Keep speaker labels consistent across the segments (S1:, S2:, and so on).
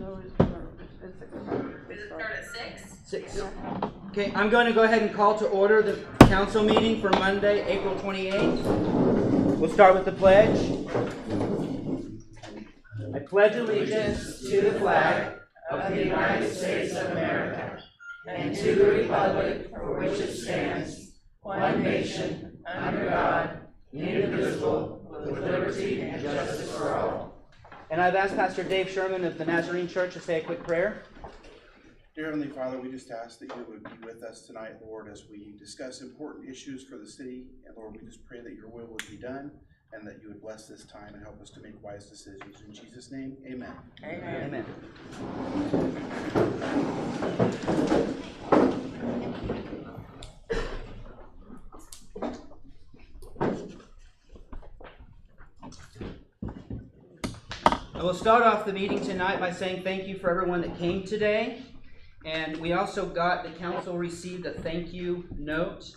S1: Does it start at 6?
S2: 6. Okay, I'm going to go ahead and call to order the council meeting for Monday, April 28th. We'll start with the pledge. I pledge allegiance to the flag of the United States of America and to the republic for which it stands, one nation, under God, indivisible, with liberty and justice for all. And I've asked Pastor Dave Sherman of the Nazarene Church to say a quick prayer.
S3: Dear Heavenly Father, we just ask that you would be with us tonight, Lord, as we discuss important issues for the city. And Lord, we just pray that your will would be done and that you would bless this time and help us to make wise decisions. In Jesus' name, amen.
S2: Amen. Amen. I will start off the meeting tonight by saying thank you for everyone that came today. And we also the council received a thank you note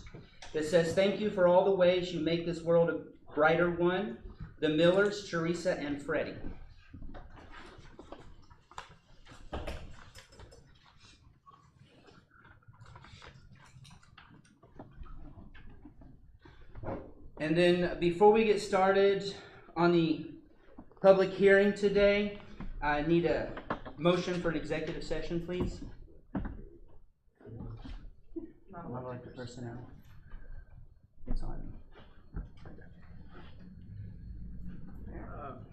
S2: that says, thank you for all the ways you make this world a brighter one. The Millers, Teresa, and Freddie. And then before we get started on the public hearing today, I need a motion for an executive session, please. Non-elected personnel. It's on.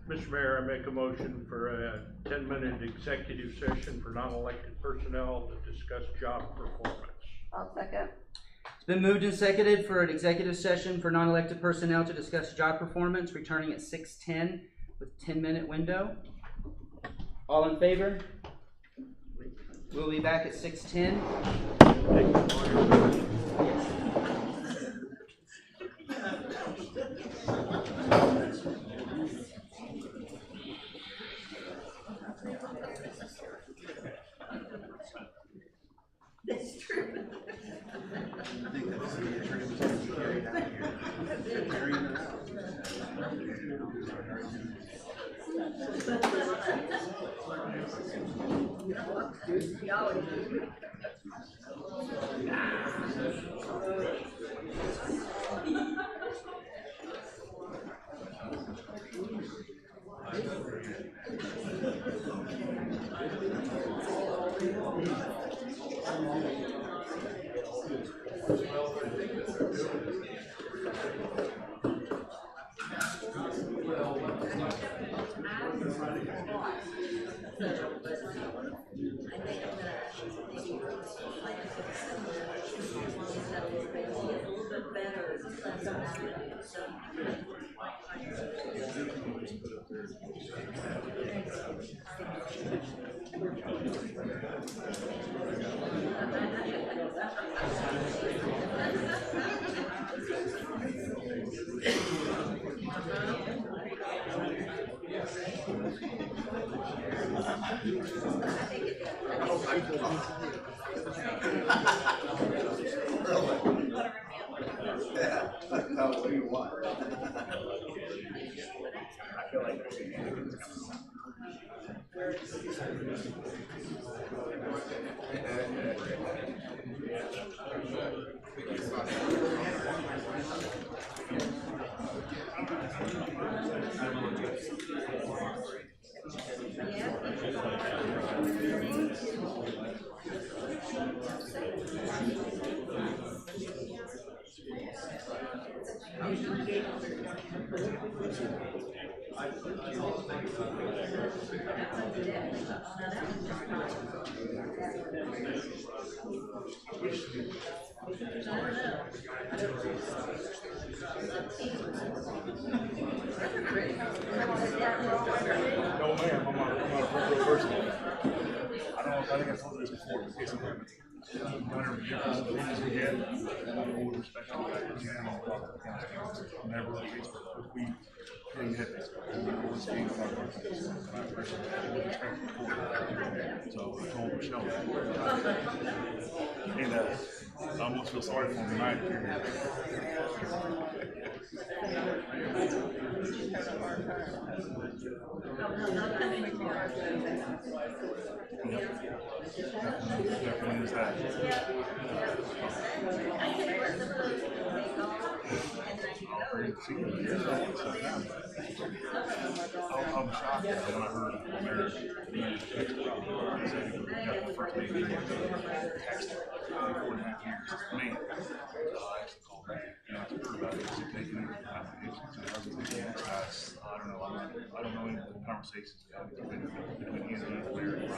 S4: Mr. Mayor, I make a motion for a 10-minute executive session for non-elected personnel to discuss job performance.
S1: I'll second.
S2: It's been moved and seconded for an executive session for non-elected personnel to discuss job performance, returning at 6:10 with a 10-minute window. All in favor? We'll be back at 6:10.
S1: That's true.
S3: I think that the city attorney was going to be carried out here. Carrying it out. What do you want? I feel like
S5: No, ma'am, I'm not a real person. I think I told you this before, in case I'm whenever different opinions we get, I always respect the fact that you have to talk to the council. Never Facebook, we can't hit this. We always can't talk about things. And I appreciate that. I respect the court. So I told Michelle that. And I almost feel sorry for him tonight. When is that? I'm shocked when I heard America said we got the first baby in text 4.5 years. Man, I actually called back. And I heard about it. Is it taking applications? I don't know. I don't know any of the conversations between he and Larry.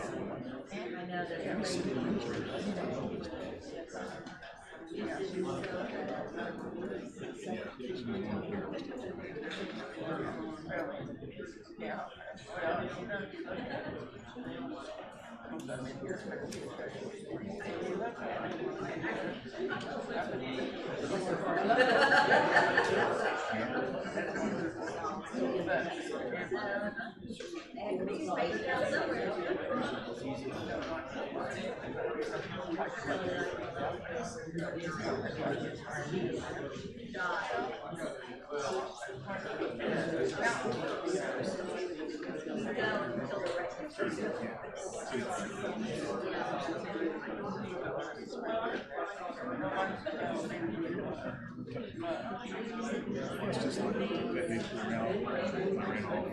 S5: It's just like that big around. I ran off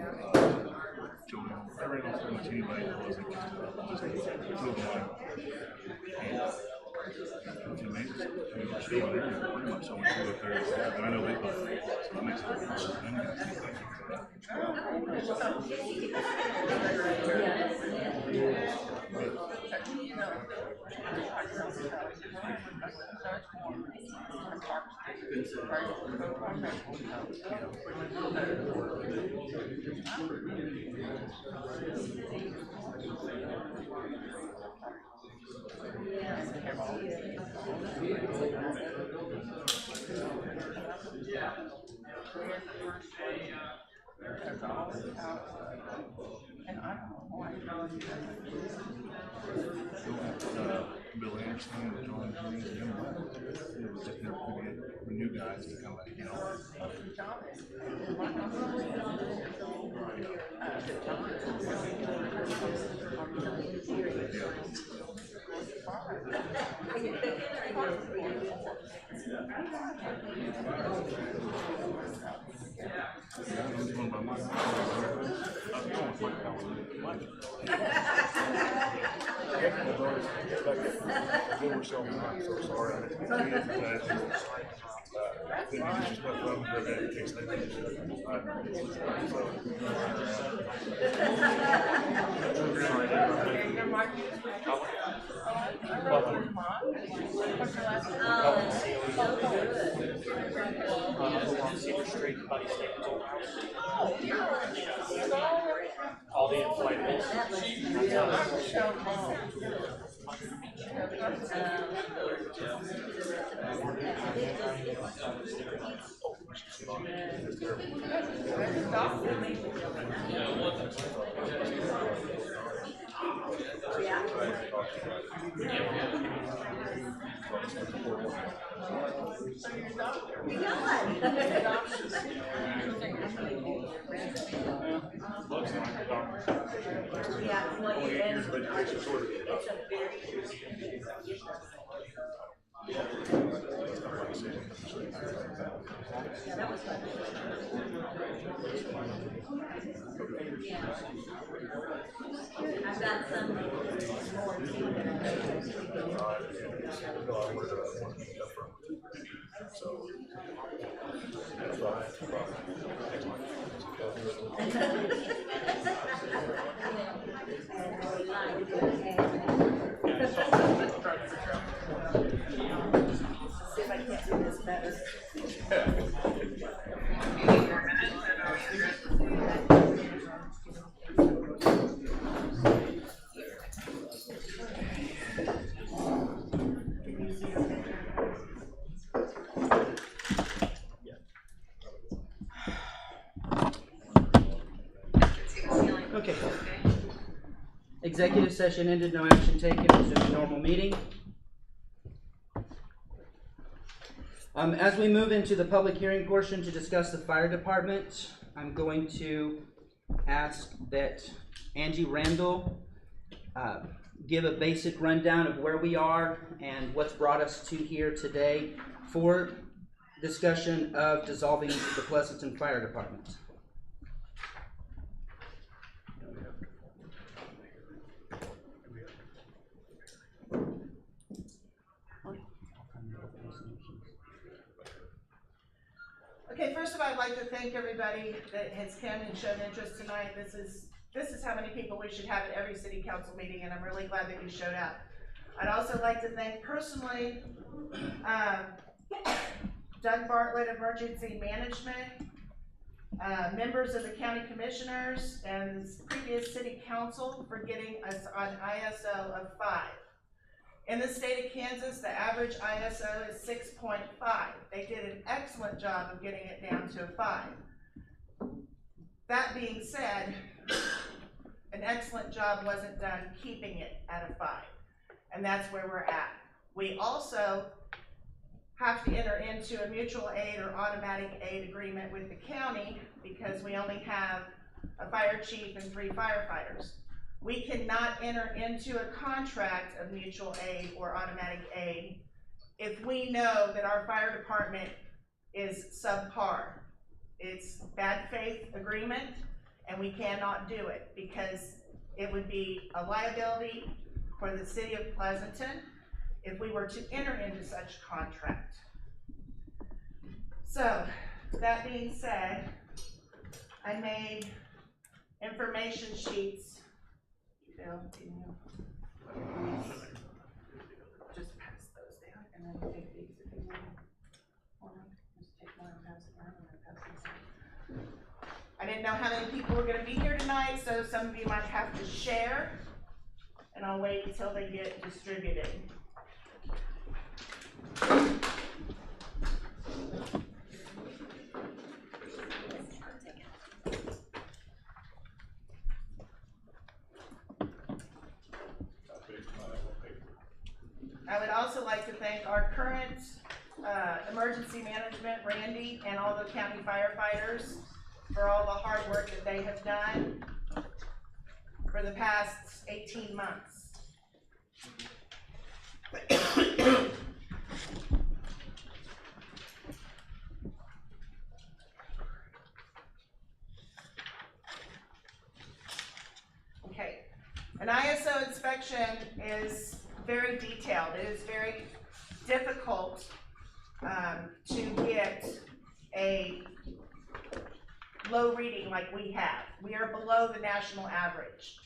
S5: Joe. I ran off pretty much anybody that wasn't just two of them. It's amazing. We're still there. Pretty much someone two up there. And I know they play. So that makes it Bill Anderson and John James and it was just never could get new guys to come back, you know. I'm so sorry.
S6: All the inflatables.
S1: I've got some more see if I can't do this better.
S2: Okay. Executive session ended, no action taken, resume a normal meeting. As we move into the public hearing portion to discuss the fire department,
S7: I'm going to ask that Angie Randall give a basic rundown of where we are and what's brought us to here today for discussion of dissolving the Pleasanton Fire Department.
S2: Okay, first of all, I'd like to thank everybody that has come and shown interest tonight. This is how many people we should have at every city council meeting, and I'm really glad that you showed up. I'd also like to thank personally Doug Bartlett, Emergency Management, members of the county commissioners, and previous city council for getting us on ISO of 5. In the state of Kansas, the average ISO is 6.5. They did an excellent job of getting it down to a 5. That being said, an excellent job wasn't done keeping it at a 5. And that's where we're at. We also have to enter into a mutual aid or automatic aid agreement with the county because we only have a fire chief and 3 firefighters. We cannot enter into a contract of mutual aid or automatic aid if we know that our fire department is subpar. It's bad faith agreement, and we cannot do it because it would be a liability for the city of Pleasanton if we were to enter into such contract. So, that being said, I made information sheets. Phil, can you just pass those down and then take these if you want. Just take one and pass it down and then pass these down. I didn't know how many people were going to be here tonight, so some of you might have to share, and I'll wait until they get distributed. I would also like to thank our current emergency management, Randy, and all the county firefighters for all the hard work that they have done for the past 18 months. Okay, an ISO inspection is very detailed. It is very difficult to get a low reading like we have. We are below the national average.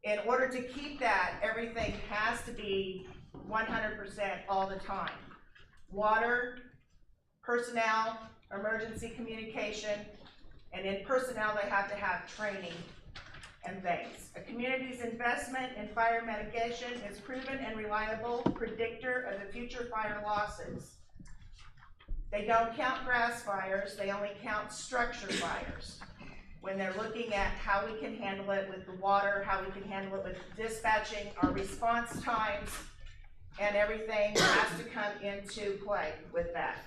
S2: In order to keep that, everything has to be 100% all the time. Water, personnel, emergency communication, and in personnel they have to have training and things. A community's investment in fire mitigation is proven and reliable predictor of the future fire losses. They don't count grass fires, they only count structure fires. When they're looking at how we can handle it with the water, how we can handle it with dispatching, our response times, and everything has to come into play with that.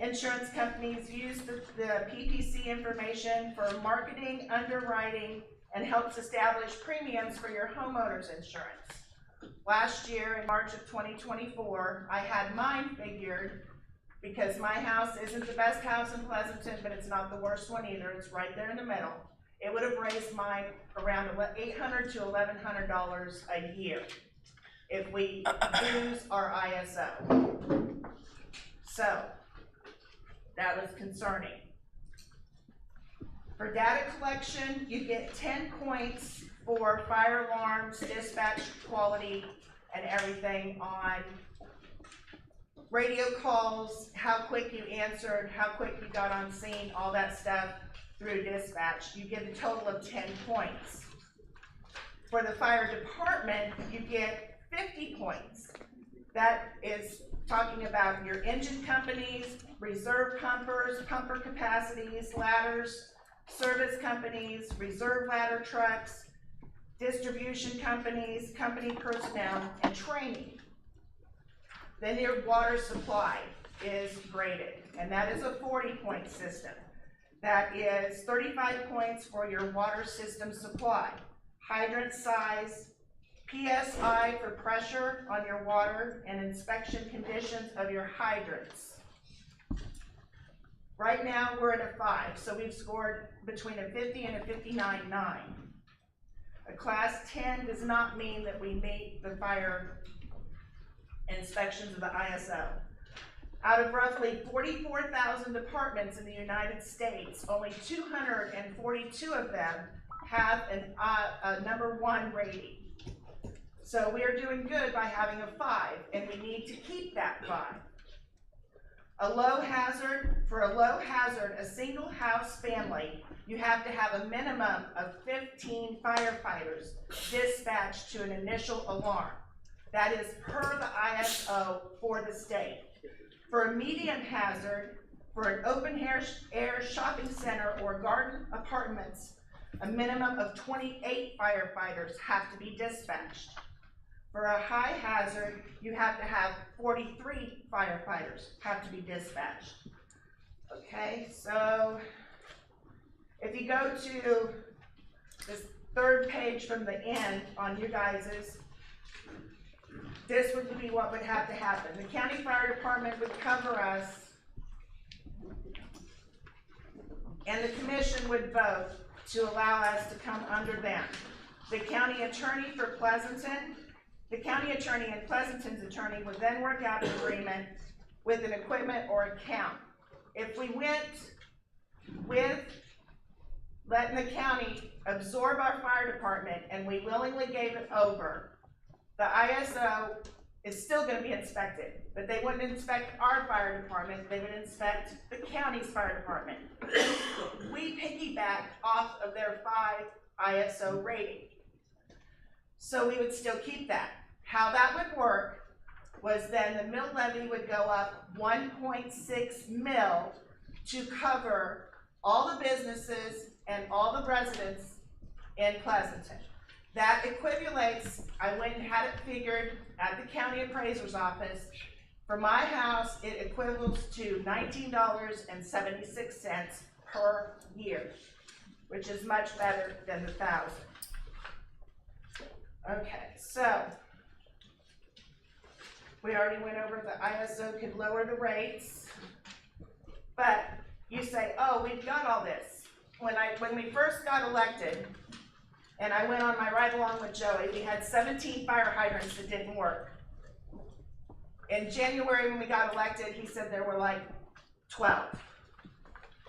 S2: Insurance companies use the PPC information for marketing, underwriting, and helps establish premiums for your homeowner's insurance. Last year, in March of 2024, I had mine figured because my house isn't the best house in Pleasanton, but it's not the worst one either. It's right there in the middle. It would have raised mine around $800 to $1,100 a year if we use our ISO. So, that was concerning. For data collection, you get 10 points for fire alarms, dispatch quality, and everything on radio calls, how quick you answered, how quick you got on scene, all that stuff through dispatch. You get a total of 10 points. For the fire department, you get 50 points. That is talking about your engine companies, reserve pumpers, pumper capacities, ladders, service companies, reserve ladder trucks, distribution companies, company personnel, and training. Then your water supply is graded. and that is a 40-point system. That is 35 points for your water system supply, hydrant size, PSI for pressure on your water, and inspection conditions of your hydrants. Right now, we're at a 5, so we've scored between a 50 and a 59.9. A class 10 does not mean that we meet the fire inspections of the ISO. Out of roughly 44,000 departments in the United States, only 242 of them have a number 1 rating. So we are doing good by having a 5, and we need to keep that 5. For a low hazard, a single house family, you have to have a minimum of 15 firefighters dispatched to an initial alarm. That is per the ISO for the state. For a medium hazard, for an open air shopping center or garden apartments, a minimum of 28 firefighters have to be dispatched. For a high hazard, you have to have 43 firefighters have to be dispatched. Okay, so if you go to this third page from the end on you guys's, this would be what would have to happen. The county fire department would cover us, and the commission would vote to allow us to come under them. The county attorney for Pleasanton, the county attorney and Pleasanton's attorney would then work out an agreement with an equipment or account. If we went with letting the county absorb our fire department and we willingly gave it over, the ISO is still going to be inspected, but they wouldn't inspect our fire department, they would inspect the county's fire department. We piggyback off of their 5 ISO rating. So we would still keep that. How that would work was then the mill levy would go up 1.6 mil to cover all the businesses and all the residents in Pleasanton. That equivalates, I went and had it figured at the county appraiser's office. For my house, it equivals to $19.76 per year, which is much better than the 1,000. Okay, so we already went over the ISO could lower the rates, but you say, oh, we've got all this. When we first got elected, and I went on my ride along with Joey, we had 17 fire hydrants that didn't work. In January when we got elected, he said there were like 12.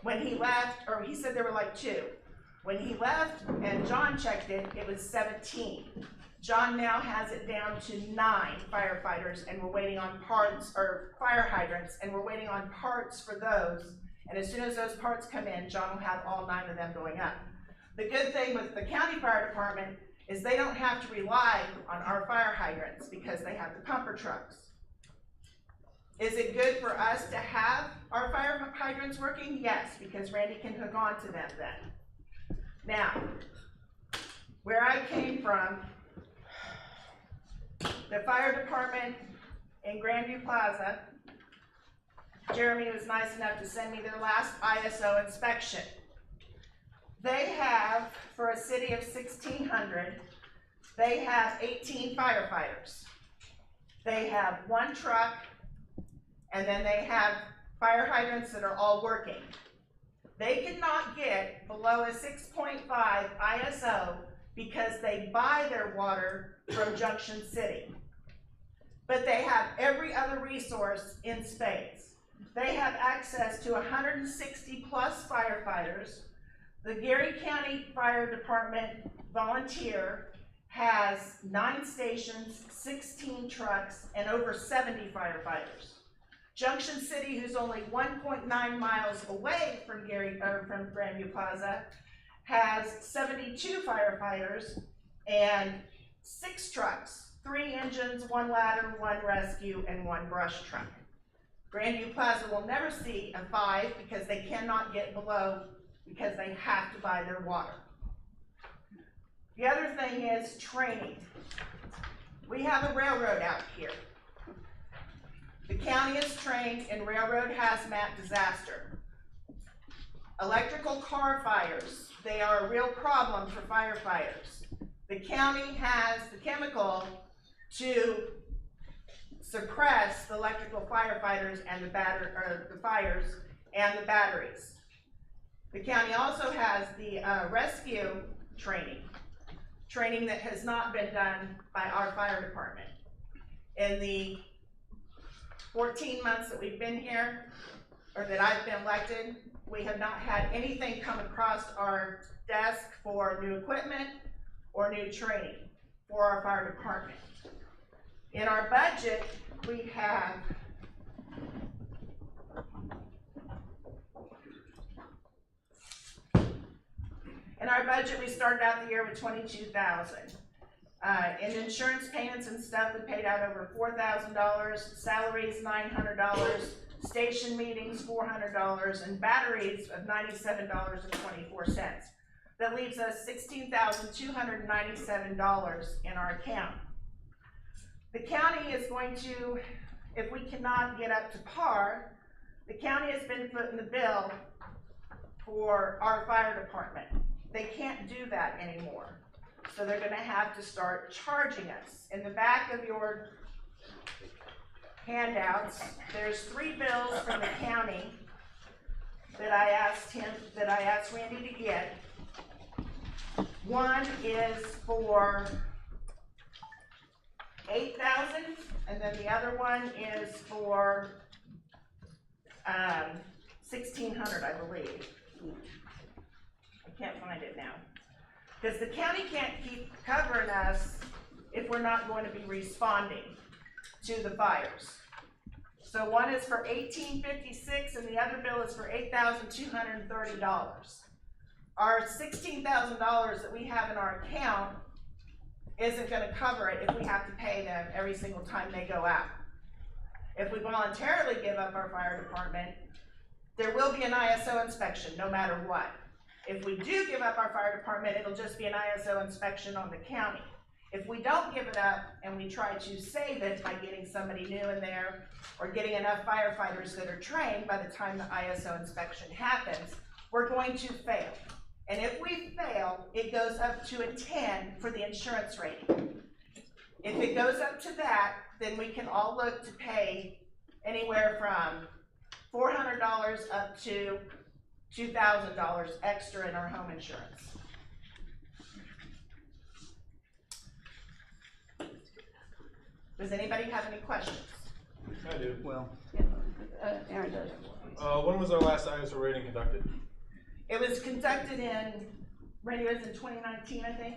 S2: When he left, or he said there were like 2. When he left and John checked it, it was 17. John now has it down to 9 firefighters, and we're waiting on parts, or fire hydrants, and we're waiting on parts for those. And as soon as those parts come in, John will have all 9 of them going up. The good thing with the county fire department is they don't have to rely on our fire hydrants because they have the pumper trucks. Is it good for us to have our fire hydrants working? Yes, because Randy can hook on to them then. Now, where I came from, the fire department in Grandview Plaza, Jeremy was nice enough to send me their last ISO inspection. They have, for a city of 1,600, they have 18 firefighters. They have 1 truck, and then they have fire hydrants that are all working. They cannot get below a 6.5 ISO because they buy their water from Junction City. But they have every other resource in spades. They have access to 160 plus firefighters. The Geary County Fire Department volunteer has 9 stations, 16 trucks, and over 70 firefighters. Junction City, who's only 1.9 miles away from Grandview Plaza, has 72 firefighters and 6 trucks, 3 engines, 1 ladder, 1 rescue, and 1 brush truck. Grandview Plaza will never see a 5 because they cannot get below, because they have to buy their water. The other thing is training. We have a railroad out here. The county is trained in railroad hazmat disaster. Electrical car fires, they are a real problem for firefighters. The county has the chemical to suppress the electrical firefighters and the fires and the batteries. The county also has the rescue training that has not been done by our fire department. In the 14 months that we've been here, or that I've been elected, we have not had anything come across our desk for new equipment or new training for our fire department. In our budget, we have we started out the year with $22,000. In insurance payments and stuff, we paid out over $4,000, salaries $900, station meetings $400, and batteries of $97.24. That leaves us $16,297 in our account. The county is going to, if we cannot get up to par, the county has been footing the bill for our fire department. They can't do that anymore. So they're gonna have to start charging us. In the back of your handouts, there's 3 bills from the county that I asked Randy to get. One is for $8,000, and then the other one is for $1,600, I believe. I can't find it now. Because the county can't keep covering us if we're not going to be responding to the fires. So one is for $1,856 and the other bill is for $8,230. Our $16,000 that we have in our account isn't going to cover it if we have to pay them every single time they go out. If we voluntarily give up our fire department, there will be an ISO inspection no matter what. If we do give up our fire department, it'll just be an ISO inspection on the county. If we don't give it up and we try to save it by getting somebody new in there or getting enough firefighters that are trained by the time the ISO inspection happens, we're going to fail. And if we fail, it goes up to a 10 for the insurance rating. If it goes up to that, then we can all look to pay anywhere from $400 up to $2,000 extra in our home insurance. Does anybody have any questions?
S5: I do.
S7: Well,
S1: Aaron does.
S5: When was our last ISO rating conducted?
S2: It was conducted in, Randy, it was in 2019, I think.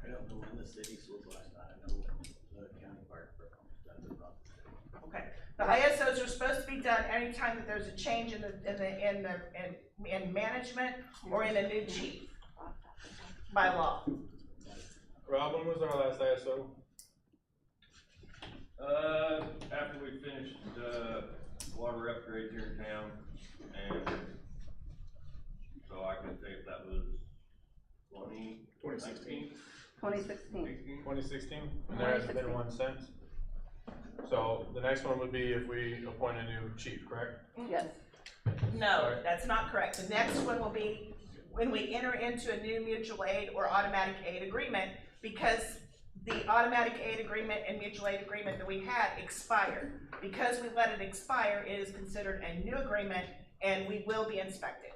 S8: I don't know when the city was last time. I know the county fire department done it about.
S2: Okay. The ISOs are supposed to be done anytime that there's a change in management or in a new chief by law.
S5: Rob, when was our last ISO?
S6: After we finished the water upgrade here in town, and so I can say if that was
S5: 2016.
S1: 2016.
S5: 2016, and there hasn't been one since. So the next one would be if we appoint a new chief, correct?
S1: Yes.
S2: No, that's not correct. The next one will be when we enter into a new mutual aid or automatic aid agreement, because the automatic aid agreement and mutual aid agreement that we had expired. Because we let it expire, it is considered a new agreement and we will be inspected.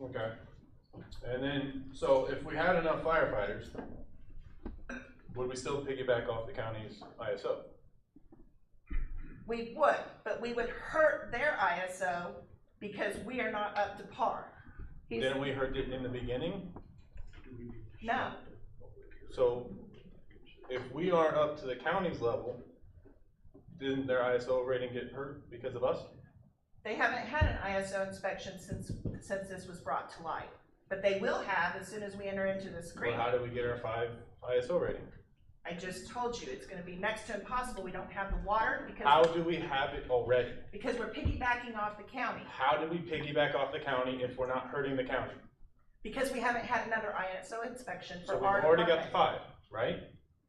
S5: Okay. And then, so if we had enough firefighters, would we still piggyback off the county's ISO?
S2: We would, but we would hurt their ISO because we are not up to par.
S5: Didn't we hurt it in the beginning?
S2: No,
S5: So if we aren't up to the county's level, didn't their ISO rating get hurt because of us?
S2: they haven't had an ISO inspection since this was brought to light. But they will have as soon as we enter into this
S5: Or
S2: agreement.
S5: how did we get our 5 ISO rating?
S2: I just told you, it's gonna be next to impossible. We don't have the water
S5: How
S2: because,
S5: do we have it already?
S2: because we're piggybacking off the county.
S5: How do we piggyback off the county if we're not hurting the county?
S2: Because we haven't had another ISO inspection
S5: So
S2: for
S5: we've
S2: our
S5: already got
S2: department.
S5: the 5, right?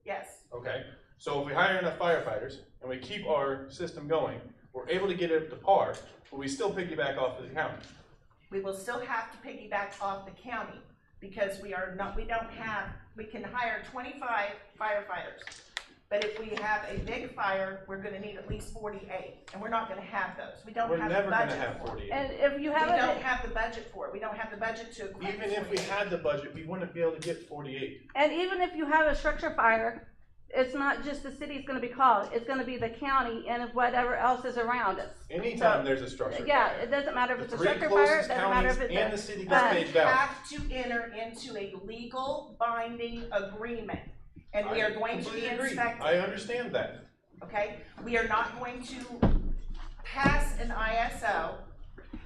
S2: Yes,
S5: Okay.
S9: So if we hire enough firefighters and we keep our system going, we're able to get it up to par, but we still piggyback off of the county.
S2: We will still have to piggyback off the county because we can hire 25 firefighters. But if we have a big fire, we're gonna need at least 48, and we're not gonna have those. We don't
S9: We're
S2: have the
S9: never gonna
S2: budget
S9: have
S2: for it.
S9: 48.
S1: And if you
S2: We
S1: have
S2: don't
S1: it,
S2: have the budget for it. We don't have the budget to equip.
S9: Even if we
S2: 48.
S9: had the budget, we wouldn't be able to get 48.
S1: and even if you have a structure fire, it's not just the city's gonna be called, it's gonna be the county and whatever else is around us.
S9: Anytime there's a structure
S1: Yeah,
S9: fire.
S1: it doesn't matter if
S9: The
S1: it's a
S9: three
S1: structure fire, it
S9: closest
S1: doesn't matter if
S9: counties
S1: it's
S9: and the
S1: a,
S9: city gets
S2: We
S9: paged out.
S2: have to enter into a legal binding agreement, and we are going to be
S9: I completely agree.
S2: inspected.
S9: I understand that.
S2: Okay, we are not going to pass an ISO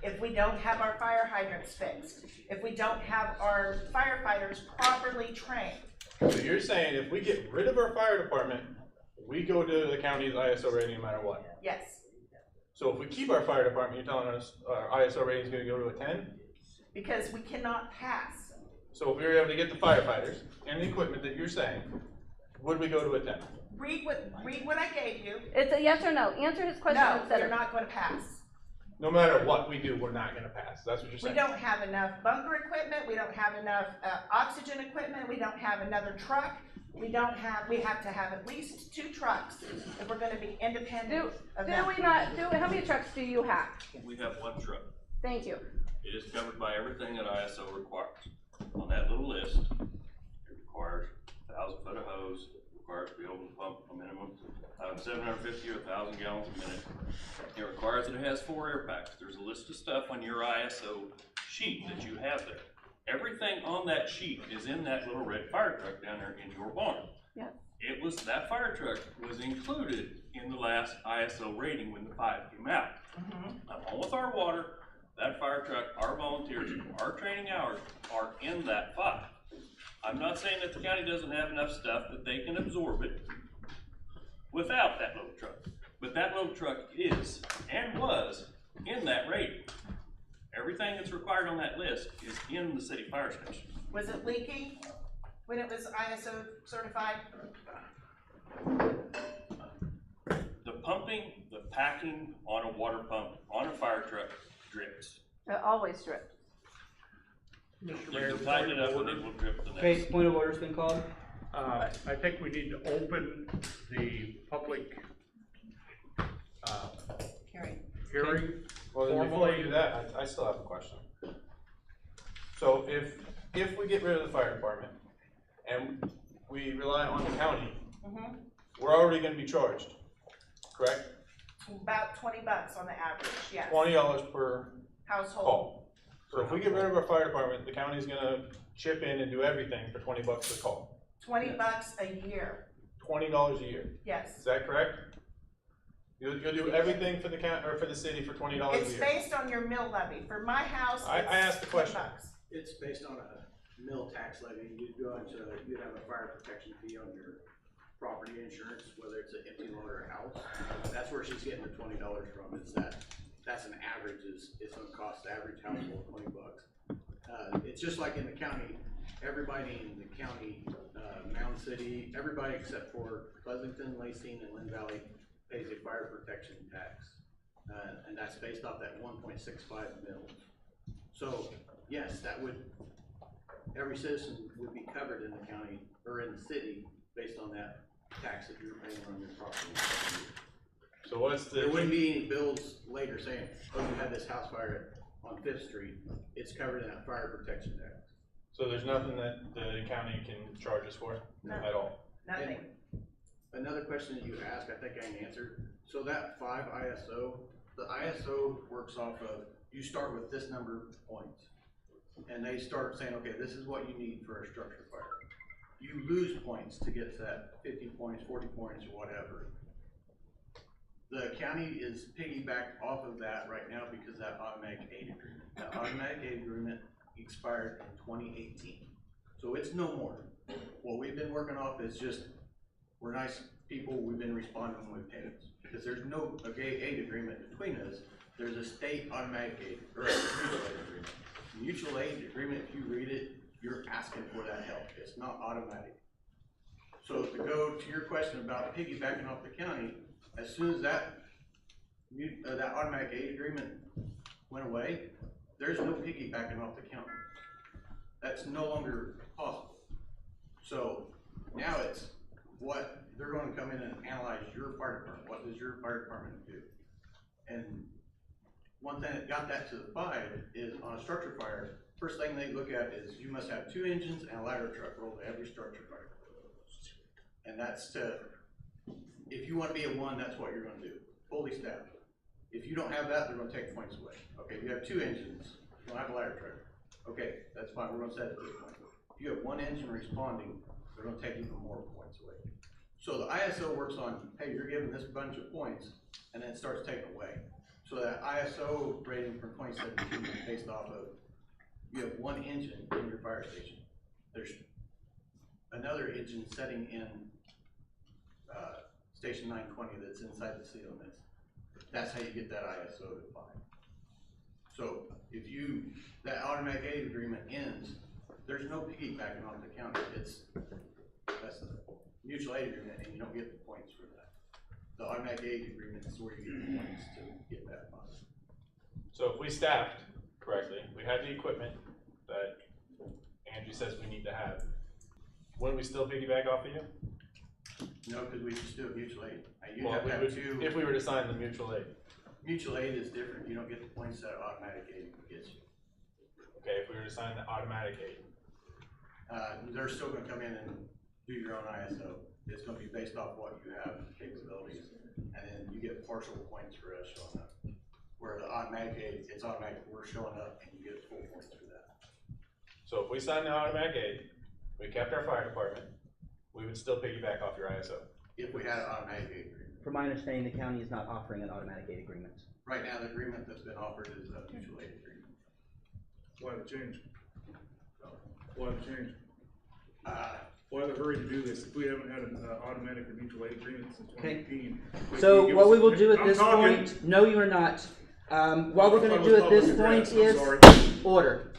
S2: if we don't have our fire hydrants fixed, if we don't have our firefighters properly trained.
S9: So you're saying if we get rid of our fire department, we go to the county's ISO rating no matter what?
S2: Yes,
S9: So if we keep our fire department, you're telling us our ISO rating is gonna go to a 10?
S2: because we cannot pass.
S9: So if we were able to get the firefighters and the equipment that you're saying, would we go to a 10?
S2: Read what I gave you.
S1: it's a yes or no, answer his question
S2: No,
S1: instead
S2: you're
S1: of.
S2: not gonna pass.
S9: No matter what we do, we're not gonna pass. That's what you're
S2: We
S9: saying.
S2: don't have enough bunker equipment, we don't have enough oxygen equipment, we don't have another truck. We have to have at least 2 trucks if we're gonna be independent of
S1: Do
S2: them.
S1: we not, how many trucks do you have?
S6: We have 1 truck.
S1: Thank you.
S6: It is covered by everything that ISO requires. On that little list, it requires 1,000 foot of hose, it requires to be able to pump a minimum of 750 or 1,000 gallons a minute. It requires that it has 4 air packs. There's a list of stuff on your ISO sheet that you have there. Everything on that sheet is in that little red fire truck down there in your barn.
S1: Yeah.
S6: That fire truck was included in the last ISO rating when the 5 came out. Along with our water, that fire truck, our volunteers, our training hours are in that 5. I'm not saying that the county doesn't have enough stuff that they can absorb it without that little truck. But that little truck is, and was, in that rating. Everything that's required on that list is in the city fire station.
S2: Was it leaking when it was ISO certified?
S6: The pumping, the packing on a water pump, on a fire truck drips.
S1: It always drips.
S6: You can tighten it up and it will drip the
S7: Okay,
S6: next.
S7: point of order's been called.
S4: I think we need to open the public, hearing.
S9: Well, then before we do that, I still have a question. So if we get rid of the fire department and we rely on the county, we're already gonna be charged, correct?
S2: About $20 on the average, yes.
S9: $20 per
S2: Household.
S9: call. So if we get rid of our fire department, the county's gonna chip in and do everything for $20 per call.
S2: $20 a year,
S9: $20 a year. Is
S2: yes.
S9: that correct? You'll do everything for the county, or for the city for $20 a
S2: It's
S9: year?
S2: based on your mill levy. For my house,
S9: I
S2: it's
S9: asked the question.
S2: $20.
S8: It's based on a mill tax levy. You'd go into, you'd have a fire protection fee on your property insurance, whether it's an empty lot or a house. That's where she's getting the $20 from, is that's an average, it's gonna cost the average household $20. It's just like in the county, everybody in the county, Mound City, everybody except for Pleasanton, Lacey, and Lynn Valley pays a fire protection tax. And that's based off that 1.65 mils. So, yes, that would, every citizen would be covered in the county, or in the city, based on that tax that you're paying on your property.
S9: So what's the?
S8: There wouldn't be any bills later saying, oh, you had this house fire on 5th Street, it's covered in that fire protection tax.
S9: So there's nothing that the county can charge us for
S2: No.
S9: at all?
S2: Nothing.
S8: Another question that you asked, I think I can answer. So that 5 ISO, the ISO works off of, you start with this number of points. And they start saying, okay, this is what you need for a structure fire. You lose points to get to that 50 points, 40 points, or whatever. The county is piggybacked off of that right now because of that automatic aid agreement. That automatic aid agreement expired in 2018. So it's no more. What we've been working off is just, we're nice people, we've been responding when we pay us. Because there's no aid agreement between us, there's a state automatic aid, or a mutual aid agreement. Mutual aid agreement, if you read it, you're asking for that help, it's not automatic. So to go to your question about piggybacking off the county, as soon as that automatic aid agreement went away, there's no piggybacking off the county. That's no longer possible. So now it's what, they're gonna come in and analyze your fire department. What does your fire department do? And one thing that got that to the 5 is on a structure fire, first thing they look at is you must have 2 engines and a ladder truck roll to every structure fire. And that's to, if you wanna be a 1, that's what you're gonna do, fully staffed. If you don't have that, they're gonna take points away. Okay, you have 2 engines, you don't have a ladder truck. Okay, that's fine, we're gonna set it at this point. If you have 1 engine responding, they're gonna take even more points away. So the ISO works on, hey, you're given this bunch of points, and then it starts taking away. So that ISO rating from 2017 is based off of, you have 1 engine in your fire station. There's another engine setting in station 920 that's inside the city limits. That's how you get that ISO to 5. So if that automatic aid agreement ends, there's no piggybacking on the county. That's the mutual aid agreement, and you don't get the points for that. The automatic aid agreement is where you get the points to get that fund.
S9: So if we staffed correctly, we had the equipment that Angie says we need to have, wouldn't we still piggyback off of you?
S8: No, because we just do a mutual aid. You
S9: Well,
S8: have to have 2.
S9: if we were to sign the mutual aid.
S8: Mutual aid is different. You don't get the points that automatic aid gets you.
S9: Okay, if we were to sign the automatic aid.
S8: They're still gonna come in and do your own ISO. It's gonna be based off what you have capabilities, and then you get partial points for us showing up. Where the automatic aid, it's automatic, we're showing up and you get full points for that.
S9: So if we signed the automatic aid, we kept our fire department, we would still piggyback off your ISO.
S8: If we had an automatic aid agreement.
S7: From my understanding, the county is not offering an automatic aid agreement.
S8: Right now, the agreement that's been offered is a mutual aid agreement.
S5: Why the change? Why the change?
S8: Uh,
S5: Why the hurry to do this? If we haven't had an automatic or mutual aid agreement since 2018.
S7: So what we will do at this point, no, you are not. What we're going to do at this point is order.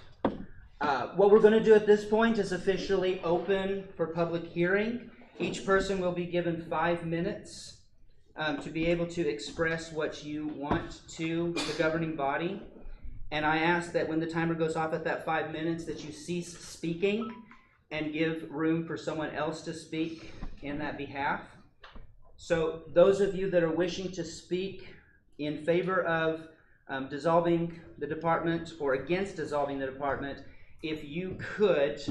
S7: What we're going to do at this point is officially open for public hearing. Each person will be given 5 minutes to be able to express what you want to the governing body. And I ask that when the timer goes off at that 5 minutes that you cease speaking and give room for someone else to speak in that behalf. So those of you that are wishing to speak in favor of dissolving the department or against dissolving the department, if you could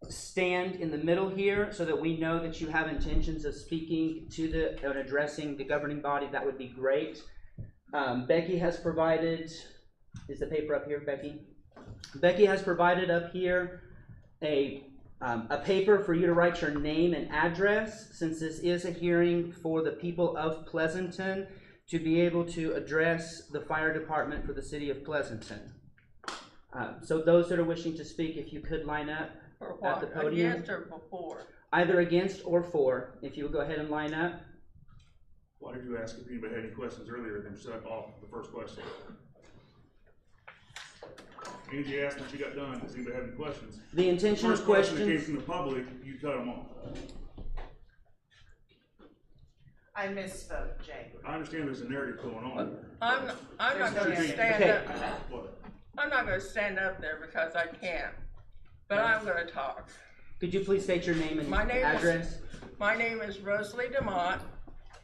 S7: stand in the middle here so that we know that you have intentions of speaking to and addressing the governing body, that would be great. Becky has provided, is the paper up here, Becky? Becky has provided up here a paper for you to write your name and address, since this is a hearing for the people of Pleasanton to be able to address the fire department for the city of Pleasanton. So those that are wishing to speak, if you could line up at the podium.
S2: Against or before?
S7: Either against or for. If you will go ahead and line up.
S5: Why did you ask if anybody had any questions earlier than shut off the first question? Angie asked when she got done, does anybody have any questions?
S7: The intention of
S5: First question that came
S7: questions.
S5: from the public, you cut them off.
S2: I misspoke, Jay.
S5: I understand there's a narrative going on.
S2: I'm not gonna
S5: Okay.
S2: stand
S7: Okay.
S2: up,
S5: What?
S2: I'm not gonna stand up there because I can't, but I'm gonna talk.
S7: Could you please state your name and
S2: My name is-
S7: address?
S2: My name is Rosalie DeMott,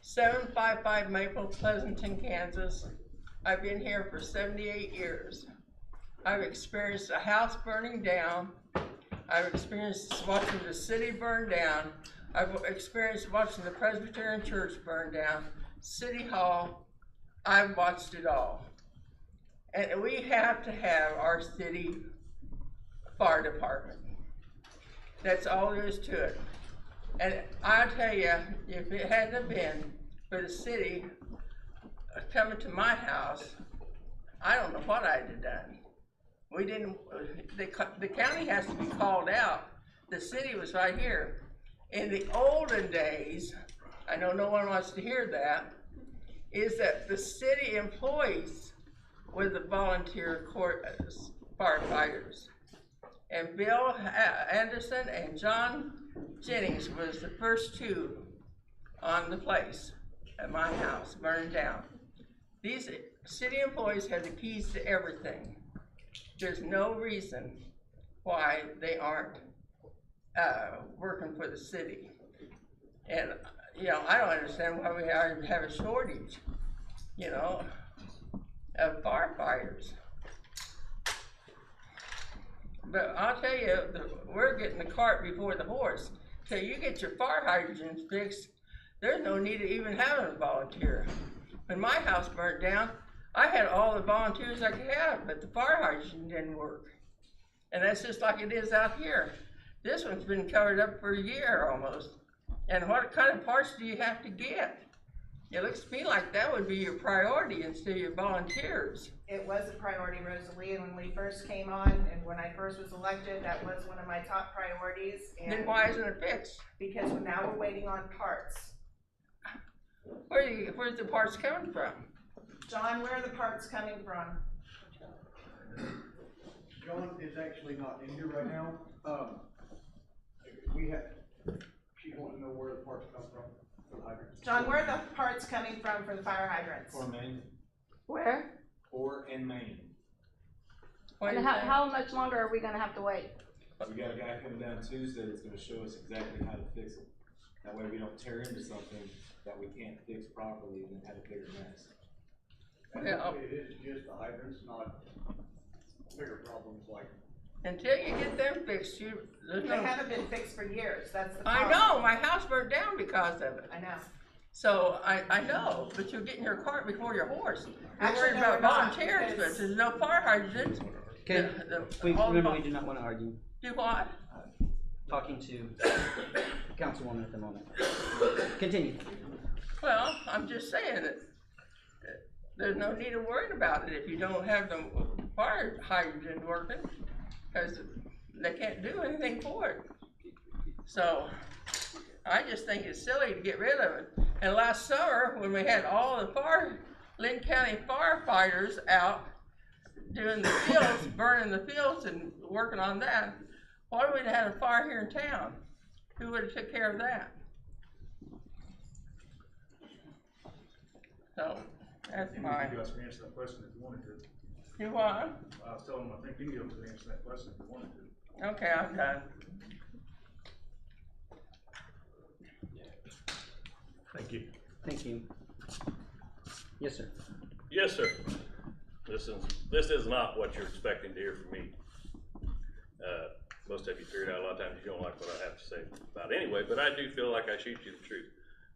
S2: 755 Maple, Pleasanton, Kansas. I've been here for 78 years. I've experienced a house burning down. I've experienced watching the city burn down. I've experienced watching the Presbyterian Church burn down, City Hall. I've watched it all. And we have to have our city fire department. That's all there is to it. And I tell you, if it hadn't been for the city coming to my house, I don't know what I'd have done. We didn't, the county has to be called out. The city was right here. In the olden days, I know no one wants to hear that, is that the city employees were the volunteer firefighters. And Bill Anderson and John Jennings was the first two on the place at my house, burned down. These city employees have the keys to everything. There's no reason why they aren't working for the city. And, you know, I don't understand why we have a shortage, you know, of firefighters. But I'll tell you, we're getting the cart before the horse. Till you get your fire hydrants fixed, there's no need of even having a volunteer. When my house burnt down, I had all the volunteers I could have, but the fire hydrant didn't work. And that's just like it is out here. This one's been covered up for a year almost. And what kind of parts do you have to get? It looks to me like that would be your priority instead of your volunteers.
S10: It was a priority, Rosalie, and when we first came on and when I first was elected, that was one of my top priorities. And
S2: Then why isn't it fixed?
S10: because now we're waiting on parts.
S2: Where's the parts coming from?
S10: John, where are the parts coming from?
S8: John is actually not in here right now. She wants to know where the parts come from for the hydrants.
S10: John, where are the parts coming from for the fire hydrants?
S11: For Maine,
S1: Where?
S11: or in Maine.
S2: What
S1: And
S2: is that?
S1: how much longer are we gonna have to wait?
S11: We got a guy coming down Tuesday that's gonna show us exactly how to fix it. That way we don't tear into something that we can't fix properly and then have a bigger mess.
S8: And
S2: Yeah.
S8: it is just the hydrants, not bigger problems like.
S2: Until you get them fixed, there's
S10: They
S2: no.
S10: haven't been fixed for years, that's the
S2: I
S10: problem.
S2: know, my house burned down because of it.
S10: I know.
S2: So I know, but you're getting your cart before your horse. You're
S10: Actually,
S2: worried
S10: no,
S2: about
S10: we're not,
S2: volunteers, but
S10: because-
S2: there's no fire hydrants.
S7: Okay, remember, we do not want to argue.
S2: Do what?
S7: Talking to Councilwoman at the moment. Continue.
S2: Well, I'm just saying that there's no need of worrying about it if you don't have the fire hydrant working, because they can't do anything for it. So, I just think it's silly to get rid of it. And last summer, when we had all the Lynn County firefighters out doing the fields, burning the fields and working on that, why would we have had a fire here in town? Who would have took care of that? So, that's
S5: You
S2: my,
S5: guys can answer that question if you wanted to.
S2: you what?
S5: I was telling them, I think any of them could answer that question if you wanted to.
S2: Okay, I'm done.
S4: Thank you.
S7: Thank you. Yes, sir.
S12: Yes, sir. This is not what you're expecting to hear from me. Most of you figured out a lot of times you don't like what I have to say about it anyway, but I do feel like I shoot you the truth.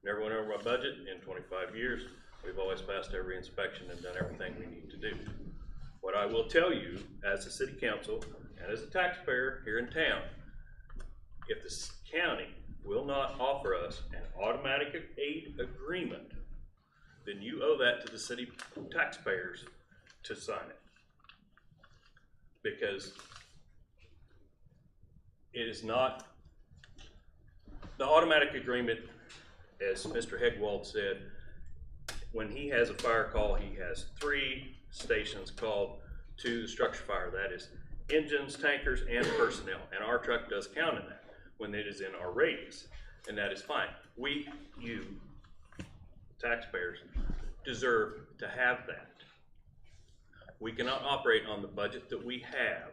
S12: Never went over my budget in 25 years. We've always passed every inspection and done everything we need to do. What I will tell you as a city council and as a taxpayer here in town, if the county will not offer us an automatic aid agreement, then you owe that to the city taxpayers to sign it. Because it is not, the automatic agreement, as Mr. Hegwald said, when he has a fire call, he has 3 stations called to the structure fire. That is engines, tankers, and personnel. And our truck does count in that when it is in our radius. And that is fine. We, you, taxpayers, deserve to have that. We cannot operate on the budget that we have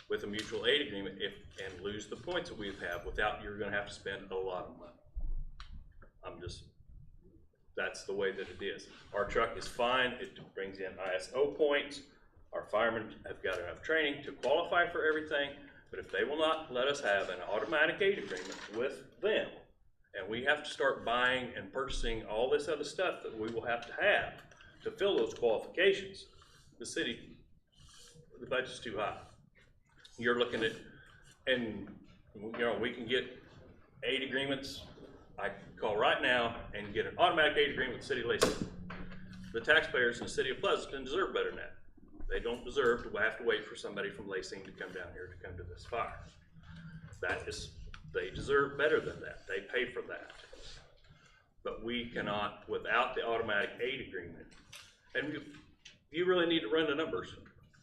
S12: with a mutual aid agreement and lose the points that we have without you're gonna have to spend a lot of money. That's the way that it is. Our truck is fine, it brings in ISO points. Our firemen have got enough training to qualify for everything, but if they will not let us have an automatic aid agreement with them, and we have to start buying and purchasing all this other stuff that we will have to fill those qualifications, the budget's too high. You're looking at, and you know, we can get aid agreements. I can call right now and get an automatic aid agreement with the city of Lacey. The taxpayers in the city of Pleasanton deserve better than that. They don't deserve to have to wait for somebody from Lacey to come down here to come to this fire. They deserve better than that. They pay for that. But we cannot, without the automatic aid agreement, and you really need to run the numbers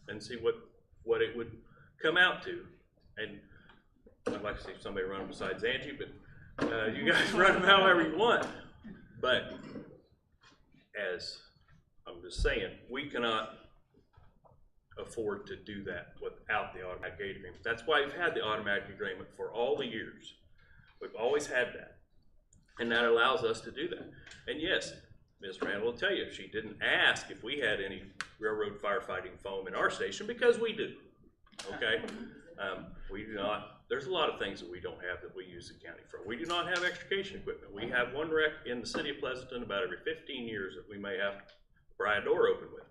S12: and see what it would come out to. And I'd like to see somebody run besides Angie, but you guys run them however you want. But as I'm just saying, we cannot afford to do that without the automatic aid agreement. That's why we've had the automatic agreement for all the years. We've always had that. And that allows us to do that. And yes, Ms. Randall will tell you, she didn't ask if we had any railroad firefighting foam in our station, because we do, okay? We do not, there's a lot of things that we don't have that we use the county for. We do not have extrication equipment. We have one wreck in the city of Pleasanton about every 15 years that we may have to pry a door open with.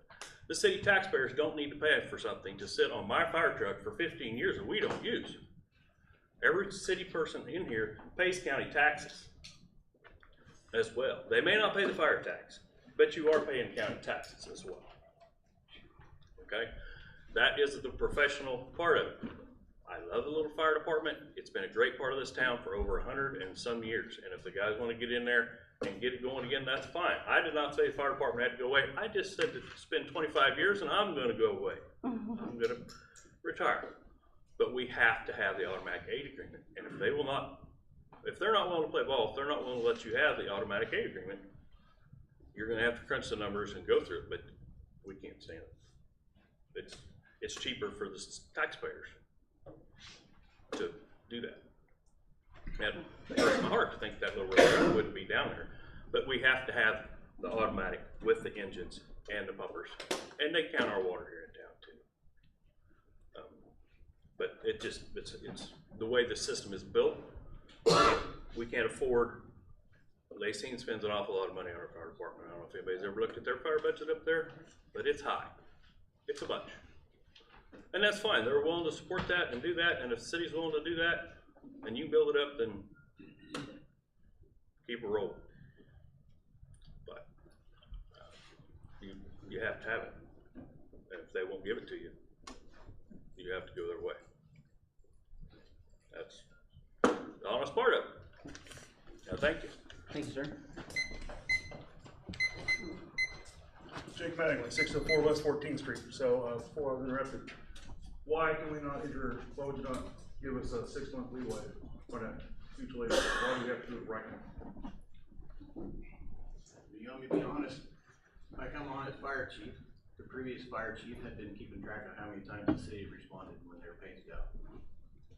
S12: The city taxpayers don't need to pay for something to sit on my fire truck for 15 years that we don't use. Every city person in here pays county taxes as well. They may not pay the fire tax, but you are paying county taxes as well. Okay? That is the professional part of it. I love the little fire department. It's been a great part of this town for over 100 and some years. And if the guys want to get in there and get it going again, that's fine. I did not say the fire department had to go away. I just said it's been 25 years and I'm going to go away. I'm going to retire. But we have to have the automatic aid agreement. And if they will not, if they're not willing to play ball, if they're not willing to let you have the automatic aid agreement, you're going to have to crunch the numbers and go through it. But we can't stand it. It's cheaper for the taxpayers to do that. And it hurts my heart to think that little railroad wouldn't be down there. But we have to have the automatic with the engines and the pumpers. And they count our water here in town too. But it's the way the system is built, we can't afford. Lacine spends an awful lot of money on our fire department. I don't know if anybody's ever looked at their fire budget up there, but it's high. It's a bunch. And that's fine. They're willing to support that and do that. And if the city's willing to do that and you build it up, then keep it rolling. But you have to have it. And if they won't give it to you, you have to go their way. That's the honest part of it. Now, thank you.
S7: Thank you, sir.
S5: Jake Mattingly, 604 West 14th Street. So, before I was interrupted, why can we not why would you not give us a 6-month leeway on that mutual aid? Why do we have to do it right now?
S8: You want me to be honest? I come on as fire chief. The previous fire chief had been keeping track of how many times the city responded when their pays go.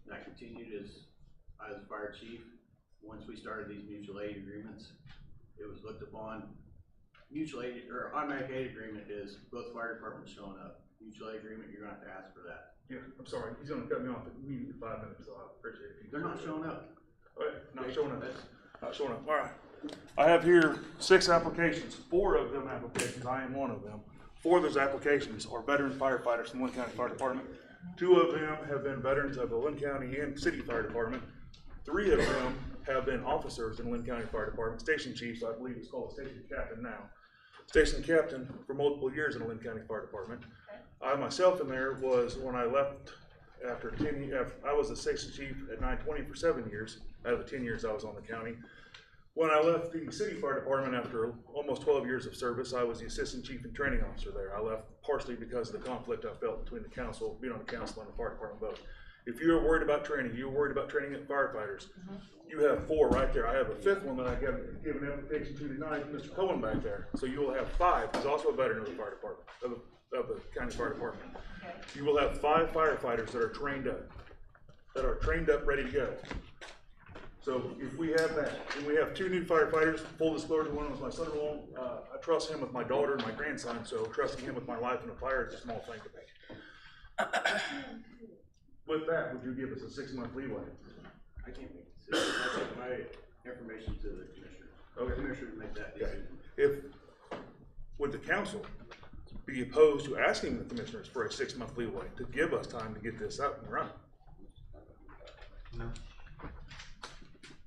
S8: And I continued as I was fire chief. Once we started these mutual aid agreements, it was looked upon. Mutual aid or automatic aid agreement is both fire departments showing up. Mutual aid agreement, you're gonna have to ask for that.
S5: Yeah, I'm sorry. He's gonna cut me off immediately 5 minutes, so I appreciate it.
S8: They're not showing up.
S5: Okay, not showing up. Not showing up. All right. I have here 6 applications. 4 of them applications, I am one of them. 4 of those applications are veteran firefighters from Lynn County Fire Department. 2 of them have been veterans of the Lynn County and City Fire Department. 3 of them have been officers in Lynn County Fire Department, station chiefs, I believe it's called a station captain now. Station captain for multiple years in the Lynn County Fire Department. I myself in there was when I left after 10 years, I was the station chief at 920 for 7 years, out of the 10 years I was on the county. When I left the City Fire Department after almost 12 years of service, I was the assistant chief and training officer there. I left partially because of the conflict I felt between the council, being on the council and the fire department both. If you're worried about training, you're worried about training at firefighters, you have 4 right there. I have a 5th one that I got to give an application to tonight, Mr. Cohen back there. So you will have 5. He's also a veteran of the fire department, of the county fire department.
S10: Okay.
S5: You will have 5 firefighters that are trained up, ready to go. So if we have that, and we have 2 new firefighters, full disclosure, one was my son-in-law. I trust him with my daughter and my grandson, so trusting him with my life in a fire is a small thing to me. With that, would you give us a 6-month leeway?
S8: I can't make decisions. I take my information to the commissioner.
S5: Okay.
S8: The commissioner make that decision.
S5: Would the council be opposed to asking the commissioners for a 6-month leeway to give us time to get this up and running?
S7: No.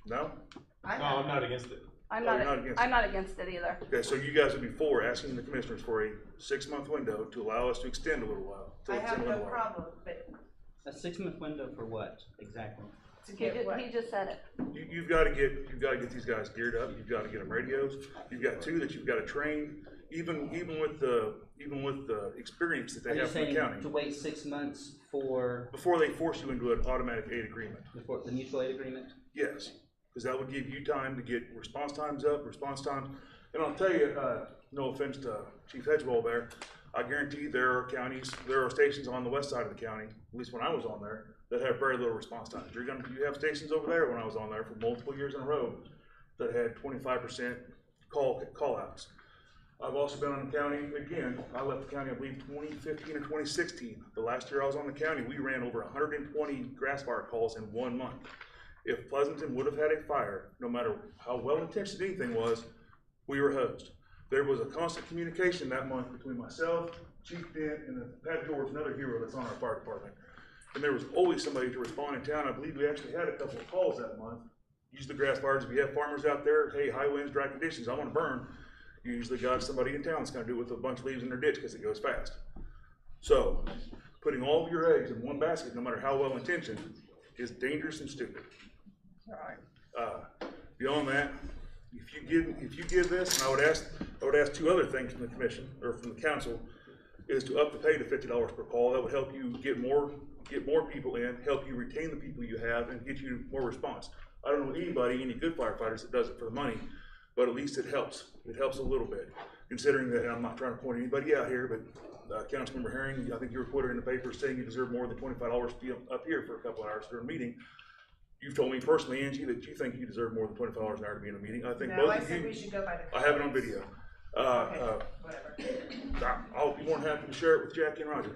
S5: No?
S11: I'm not against it.
S1: I'm
S5: Oh,
S1: not,
S5: you're not against
S1: I'm not against it either.
S5: Okay, so you guys would be for asking the commissioners for a 6-month window to allow us to extend a little while. to
S10: I
S5: extend
S10: have
S5: a
S10: no
S5: little while.
S10: problem, but
S7: A 6-month window for what, exactly?
S10: to get what?
S1: He just said it.
S5: You've got to get these guys geared up. You've got to get them radios. You've got 2 that you've got to train. even with the experience that
S7: Are
S5: they
S7: you
S5: have from the
S7: saying
S5: county,
S7: to wait 6 months for
S5: before they force you into an automatic aid agreement.
S7: the mutual aid agreement?
S5: Yes, because that would give you time to get response times up, and I'll tell you, no offense to Chief Hedgewell there, I guarantee there are stations on the west side of the county, at least when I was on there, that have very little response times. You have stations over there when I was on there for multiple years in a row that had 25% call outs. I've also been on the county, again, I left the county, I believe, 2015 or 2016. The last year I was on the county, we ran over 120 grass fire calls in 1 month. If Pleasanton would have had a fire, no matter how well-intentioned anything was, we were hosed. There was a constant communication that month between myself, Chief Dent, and Pat George, another hero that's on our fire department. And there was always somebody to respond in town. I believe we actually had a couple of calls that month. Use the grass fires. If you have farmers out there, hey, high winds, dry conditions, I want to burn. You usually got somebody in town that's going to do it with a bunch of leaves in their ditch because it goes fast. So, putting all of your eggs in one basket, no matter how well intentioned, is dangerous and stupid. Beyond that, if you give this, and I would ask two other things from the commission or from the council, is to up the pay to $50 per call. That would help you get more people in, help you retain the people you have, and get you more response. I don't know any good firefighters that does it for the money, but at least it helps. It helps a little bit, considering that, and I'm not trying to point anybody out here, but Councilmember Herring, I think you were quoted in the paper saying you deserve more than $25 to be up here for a couple of hours during a meeting. You've told me personally, Angie, that you think you deserve more than $25 an hour to be in a meeting. I think
S10: No,
S5: both
S10: I
S5: of
S10: said
S5: you.
S10: we should go by the.
S5: I have it on video.
S10: Whatever.
S5: I'll be more than happy to share it with Jackie and Roger.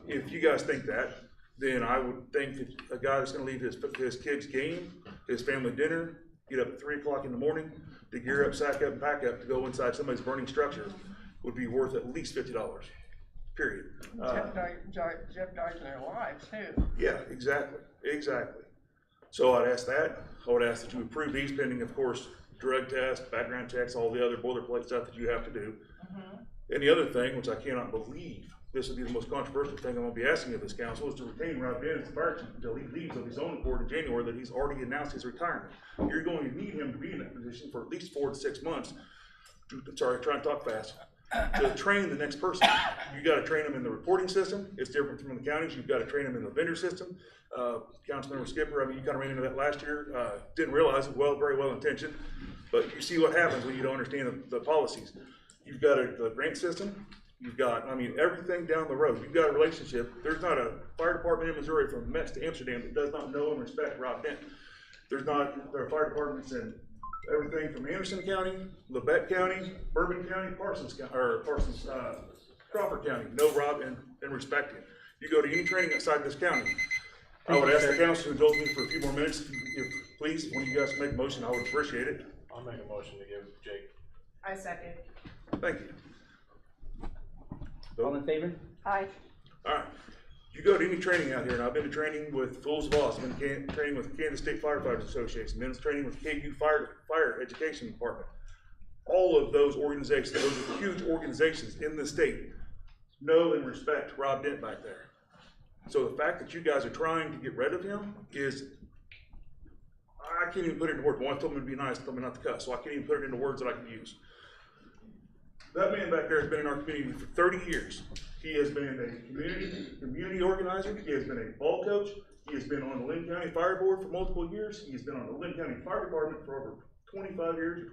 S5: If you guys think that, then I would think that a guy that's gonna leave his kid's game, his family dinner, get up at 3 o'clock in the morning to gear up, sack up, and pack up to go inside somebody's burning structure would be worth at least $50, period.
S2: Jeopardizing their lives too.
S5: Yeah, exactly. So I'd ask that. I would ask that you approve these pending, of course, drug tests, background checks, all the other boilerplate stuff that you have to do. And the other thing, which I cannot believe, this would be the most controversial thing I'm gonna be asking of this council, is to retain Rob Dent as the fire chief until he leaves of his own accord in January that he's already announced his retirement. You're going to need him to be in that position for at least 4 to 6 months. Sorry, trying to talk fast. To train the next person. You gotta train them in the reporting system. It's different from the counties. You've gotta train them in the vendor system. Councilmember Skipper, I mean, you kinda ran into that last year. Didn't realize it, very well intentioned, but you see what happens when you don't understand the policies. You've got the grant system. You've got, I mean, everything down the road. You've got a relationship. There's not a fire department in Missouri from Metz to Amsterdam that does not know and respect Rob Dent. There are fire departments in everything from Anderson County, Labette County, Bourbon County, Crawford County, know Rob and respect him. You go to any training outside this county. I would ask the council to indulge me for a few more minutes. If please, when you guys make a motion, I would appreciate it.
S11: I'll make a motion to give Jake.
S10: I second.
S5: Thank you.
S7: All in favor?
S1: Aye.
S5: All right. You go to any training out here, and I've been to training with Fools of Oz, I've been training with Kansas State Firefighters Association, been training with KU Fire Education Department. All of those organizations, those are huge organizations in the state, know and respect Rob Dent back there. So the fact that you guys are trying to get rid of him is, I can't even put it into words. One told me to be nice, told me not to cuss, so I can't even put it into words that I can use. That man back there has been in our community for 30 years. He has been a community organizer. He has been a ball coach. He has been on the Linn County Fire Board for multiple years. He has been on the Linn County Fire Department for over 25 years,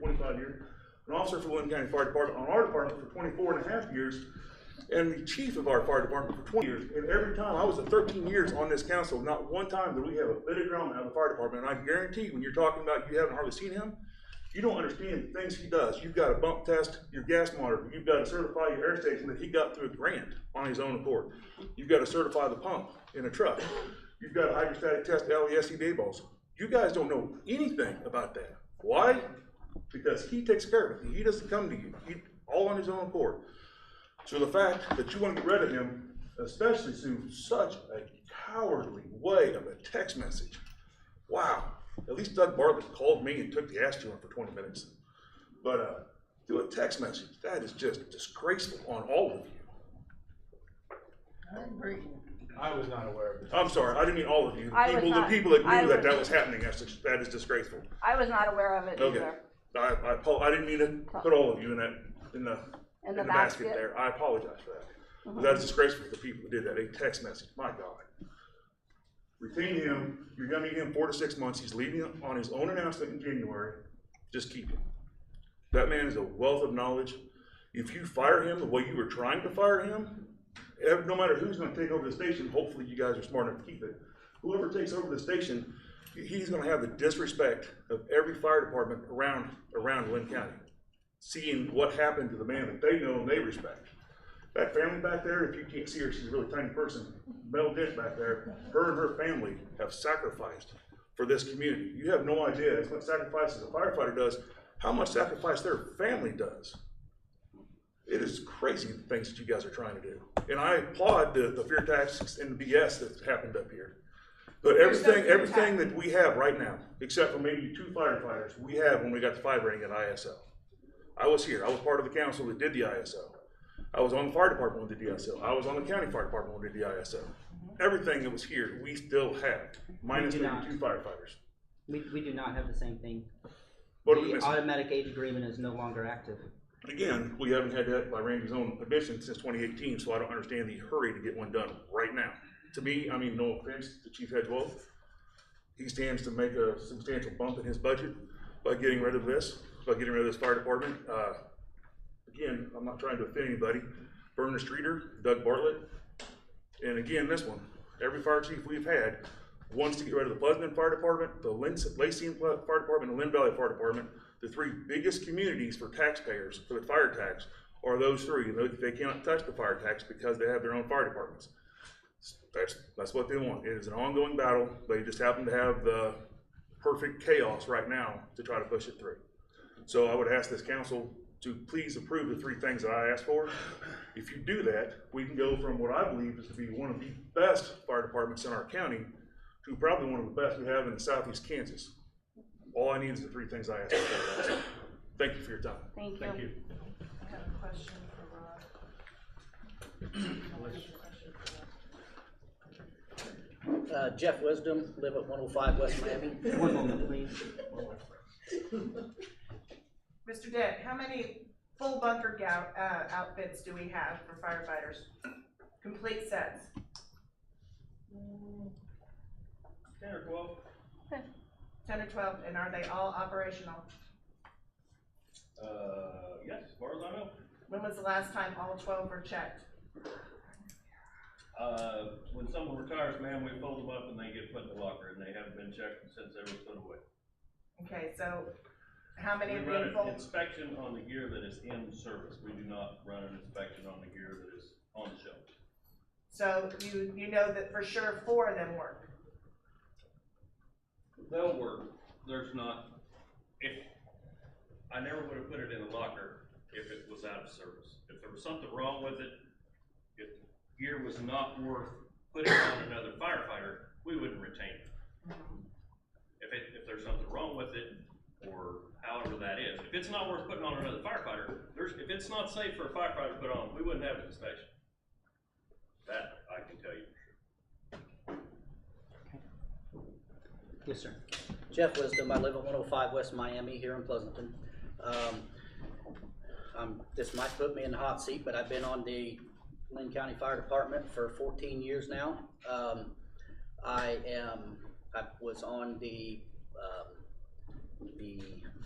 S5: an officer for the Linn County Fire Department on our department for 24 and a half years, and the chief of our fire department for 20 years. And every time I was at 13 years on this council, not one time did we have a bit of drama out of the fire department. And I guarantee when you're talking about you haven't hardly seen him, you don't understand the things he does. You've got to bump test your gas monitor. You've got to certify your air station that he got through a grant on his own accord. You've got to certify the pump in a truck. You've got to hydrostatic test LESCBA balls. You guys don't know anything about that. Why? Because he takes care of it. He doesn't come to you. He all on his own accord. So the fact that you want to get rid of him, especially through such a cowardly way of a text message, wow. At least Doug Bartlett called me and took the ass to him for 20 minutes. But through a text message, that is just disgraceful on all of you.
S2: I agree.
S11: I was not aware of this.
S5: I'm sorry, I didn't mean all of you. The people that knew that was happening, that is disgraceful.
S1: I was not aware of it
S5: Okay.
S1: either.
S5: I didn't mean to put all of you in
S1: In
S13: in the basket there. I apologize for that. But that is disgraceful for the people who did that. A text message, my God. Retain him. You're gonna need him 4 to 6 months. He's leaving on his own announcement in January. Just keep him. That man is a wealth of knowledge. If you fire him the way you were trying to fire him, no matter who's gonna take over the station, hopefully you guys are smart enough to keep it. Whoever takes over the station, he's gonna have the disrespect of every fire department around Lynn County, seeing what happened to the man that they know and they respect. That family back there, if you can't see her, she's a really tiny person, Mel Dick back there, her and her family have sacrificed for this community. You have no idea as much sacrifice as a firefighter does, how much sacrifice their family does. It is crazy the things that you guys are trying to do. And I applaud the fear tax and the BS that's happened up here. But everything that we have right now, except for maybe 2 firefighters, we have when we got the 5 rating at ISO. I was here, I was part of the council that did the ISO. I was on the fire department when we did the ISO. I was on the county fire department when we did the ISO. Everything that was here, we still have, minus maybe 2 firefighters.
S7: We do not have the same thing.
S13: What are we
S7: The
S13: missing?
S7: automatic age agreement is no longer active.
S13: Again, we haven't had that by Randy's own admission since 2018, so I don't understand the hurry to get one done right now. To me, I mean, no offense to Chief Hedgewell, he stands to make a substantial bump in his budget by getting rid of this, fire department. Again, I'm not trying to offend anybody. Vernon Streeter, Doug Bartlett, and again, this one. Every fire chief we've had wants to get rid of the Pleasanton Fire Department, the Lacey Fire Department, and Lynn Valley Fire Department. The 3 biggest communities for taxpayers for the fire tax are those 3. They cannot touch the fire tax because they have their own fire departments. That's what they want. It is an ongoing battle. They just happen to have the perfect chaos right now to try to push it through. So I would ask this council to please approve the 3 things that I asked for. If you do that, we can go from what I believe is to be one of the best fire departments in our county to probably one of the best we have in southeast Kansas. All I need is the 3 things I asked for. Thank you for your time.
S1: Thank you.
S4: Thank you.
S10: I have a question for Rod.
S14: Jeff Wisdom, live at 105 West Miami.
S7: One moment, please.
S10: Mr. Dent, how many full bunker outfits do we have for firefighters? Complete sets?
S6: 10 or 12.
S10: 10 or 12, and are they all operational?
S6: Yes, as far as I know.
S10: When was the last time all 12 were checked?
S6: When someone retires, ma'am, we fold them up and they get put in the locker, and they haven't been checked since they were put away.
S10: Okay, so how many
S6: We
S10: of
S6: run
S10: the
S6: an
S10: full?
S6: inspection on the gear that is in service. We do not run an inspection on the gear that is on the shelf.
S10: So you know that for sure 4 of them work?
S6: They'll work. There's not, I never would have put it in the locker if it was out of service. If there was something wrong with it, if gear was not worth putting on another firefighter, we wouldn't retain it. If there's something wrong with it, or however that is, if it's not worth putting on another firefighter, if it's not safe for a firefighter to put on, we wouldn't have an inspection. That I can tell you.
S7: Yes, sir.
S14: Jeff Wisdom, I live at 105 West Miami here in Pleasanton. This might put me in the hot seat, but I've been on the Lynn County Fire Department for 14 years now. I was on the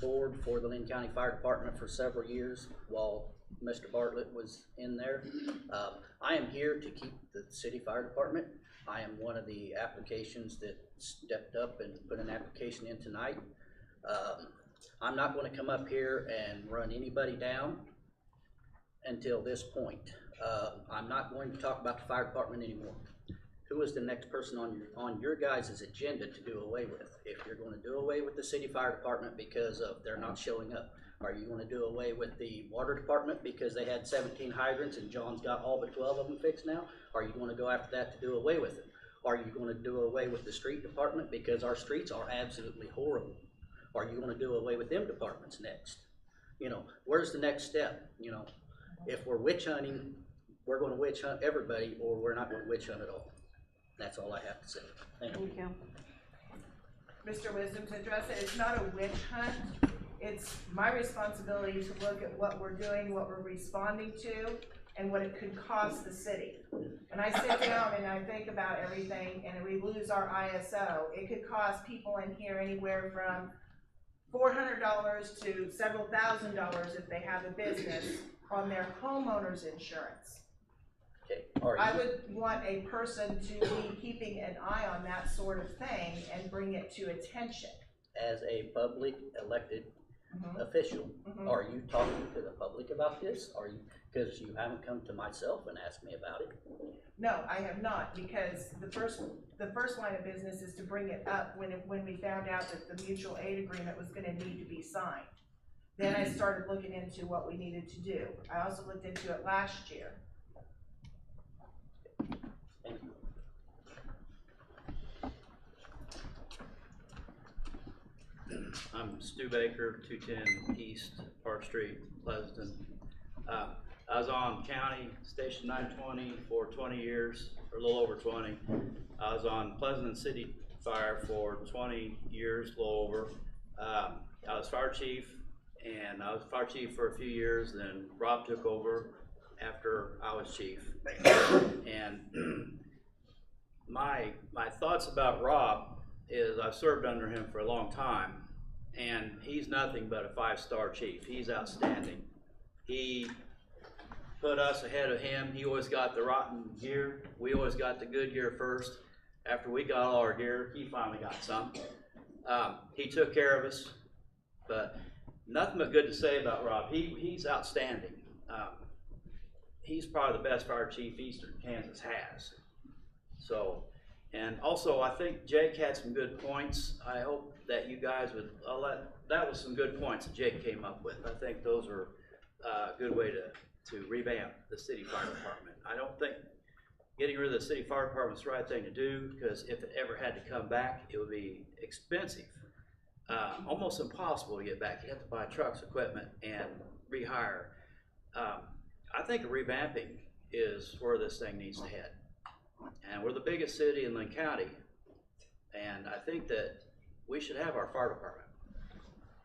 S14: board for the Lynn County Fire Department for several years while Mr. Bartlett was in there. I am here to keep the city fire department. I am one of the applications that stepped up and put an application in tonight. I'm not going to come up here and run anybody down until this point. I'm not going to talk about the fire department anymore. Who is the next person on your guys' agenda to do away with? If you're going to do away with the city fire department because of they're not showing up, are you going to do away with the water department because they had 17 hydrants and John's got all but 12 of them fixed now? Are you going to go after that to do away with it? Are you going to do away with the street department because our streets are absolutely horrible? Are you going to do away with them departments next? You know, where's the next step? You know, if we're witch hunting, we're going to witch hunt everybody, or we're not going to witch hunt at all. That's all I have to say. Thank you.
S10: Mr. Wisdom, to address it, it's not a witch hunt. it's my responsibility to look at what we're doing, what we're responding to, and what it could cost the city. When I sit down and I think about everything and we lose our ISO, it could cost people in here anywhere from $400 to several $1,000s if they have a business on their homeowner's insurance.
S14: Okay, are
S10: I
S14: you,
S10: would want a person to be keeping an eye on that sort of thing and bring it to attention.
S14: as a public elected
S10: Mhm.
S14: official,
S10: Mhm.
S14: are you talking to the public about this? Are you, because you haven't come to myself and asked me about it.
S10: No, I have not, because the first line of business is to bring it up when we found out that the mutual aid agreement was gonna need to be signed. Then I started looking into what we needed to do. I also looked into it last year.
S14: Thank you. I'm Stu Baker, 210 East Park Street, Pleasanton. I was on county station 920 for 20 years, or a little over 20. I was on Pleasanton City Fire for 20 years, a little over. I was fire chief, and I was fire chief for a few years, then Rob took over after I was chief. And my thoughts about Rob is I've served under him for a long time, and he's nothing but a 5-star chief. He's outstanding. He put us ahead of him. He always got the rotten gear. We always got the good gear first. After we got all our gear, he finally got some. He took care of us, but nothing but good to say about Rob. He's outstanding. He's probably the best fire chief Eastern Kansas has. So, and also I think Jake had some good points. I hope that you guys would, that was some good points that Jake came up with. I think those are a good way to revamp the city fire department. I don't think getting rid of the city fire department is the right thing to do, because if it ever had to come back, it would be expensive. Almost impossible to get back. You have to buy trucks, equipment, and rehire. I think revamping is where this thing needs to head. And we're the biggest city in Linn County, and I think that we should have our fire department.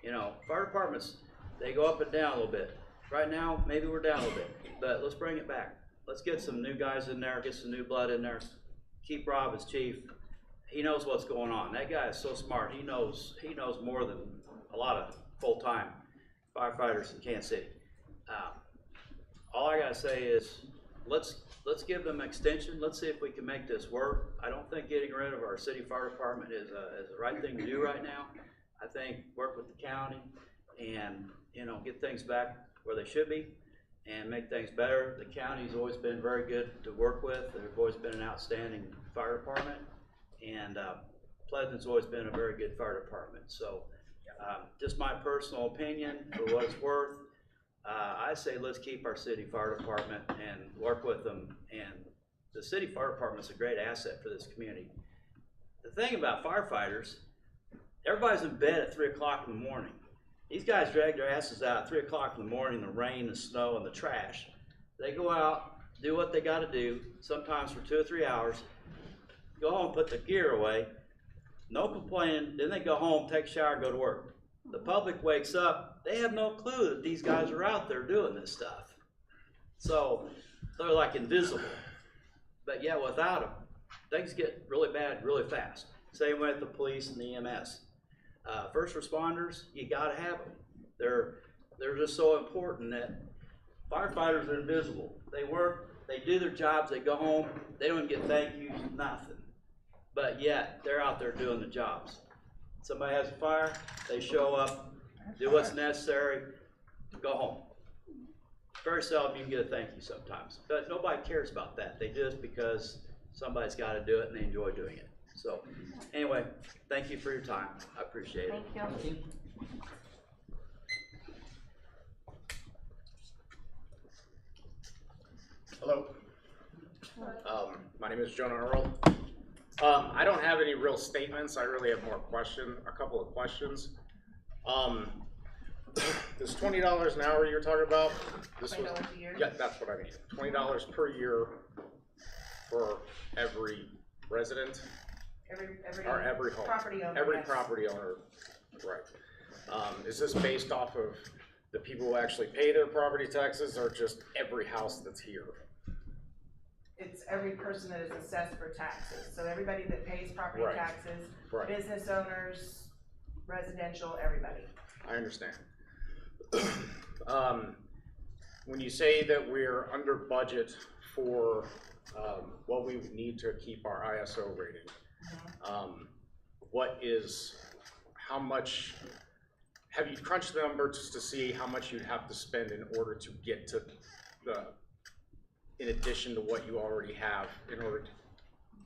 S14: You know, fire departments, they go up and down a little bit. Right now, maybe we're down a little bit, but let's bring it back. Let's get some new guys in there, get some new blood in there. Keep Rob as chief. He knows what's going on. That guy is so smart. He knows more than a lot of full-time firefighters in Kansas City. All I gotta say is, let's give them extension. Let's see if we can make this work. I don't think getting rid of our city fire department is the right thing to do right now. I think work with the county and, you know, get things back where they should be and make things better. The county's always been very good to work with. They've always been an outstanding fire department, and Pleasant's always been a very good fire department. So just my personal opinion, for what it's worth, I say let's keep our city fire department and work with them. And the city fire department's a great asset for this community. The thing about firefighters, everybody's in bed at 3 o'clock in the morning. These guys drag their asses out at 3 o'clock in the morning, the rain, the snow, and the trash. They go out, do what they gotta do, sometimes for 2 or 3 hours, go home, put the gear away, no complaining, then they go home, take a shower, go to work. The public wakes up, they have no clue that these guys are out there doing this stuff. So they're like invisible. But yeah, without them, things get really bad really fast. Same with the police and the EMS. First responders, you gotta have them. They're just so important that firefighters are invisible. They work, they do their jobs, they go home, they don't get thank yous, nothing. But yet, they're out there doing the jobs. Somebody has a fire, they show up, do what's necessary, go home. Very seldom you can get a thank you sometimes, but nobody cares about that. They do it because somebody's got to do it and they enjoy doing it. So anyway, thank you for your time. I appreciate it.
S1: Thank you.
S15: Hello. My name is Jonah Earl. I don't have any real statements. I really have a couple of questions. This $20 an hour you're talking about, this was,
S10: $20 a year?
S15: yeah, that's what I mean. $20 per year for every resident?
S10: Every
S15: Or every home?
S10: property owner,
S15: Every
S10: yes.
S15: property owner, right. Is this based off of the people who actually pay their property taxes, or just every house that's here?
S10: It's every person that is assessed for taxes, so everybody that pays property
S15: Right.
S10: taxes,
S15: Right.
S10: business owners, residential, everybody.
S15: I understand. When you say that we're under budget for what we would need to keep our ISO rating, how much, have you crunched the numbers to see how much you'd have to spend in order to get to in addition to what you already have in order to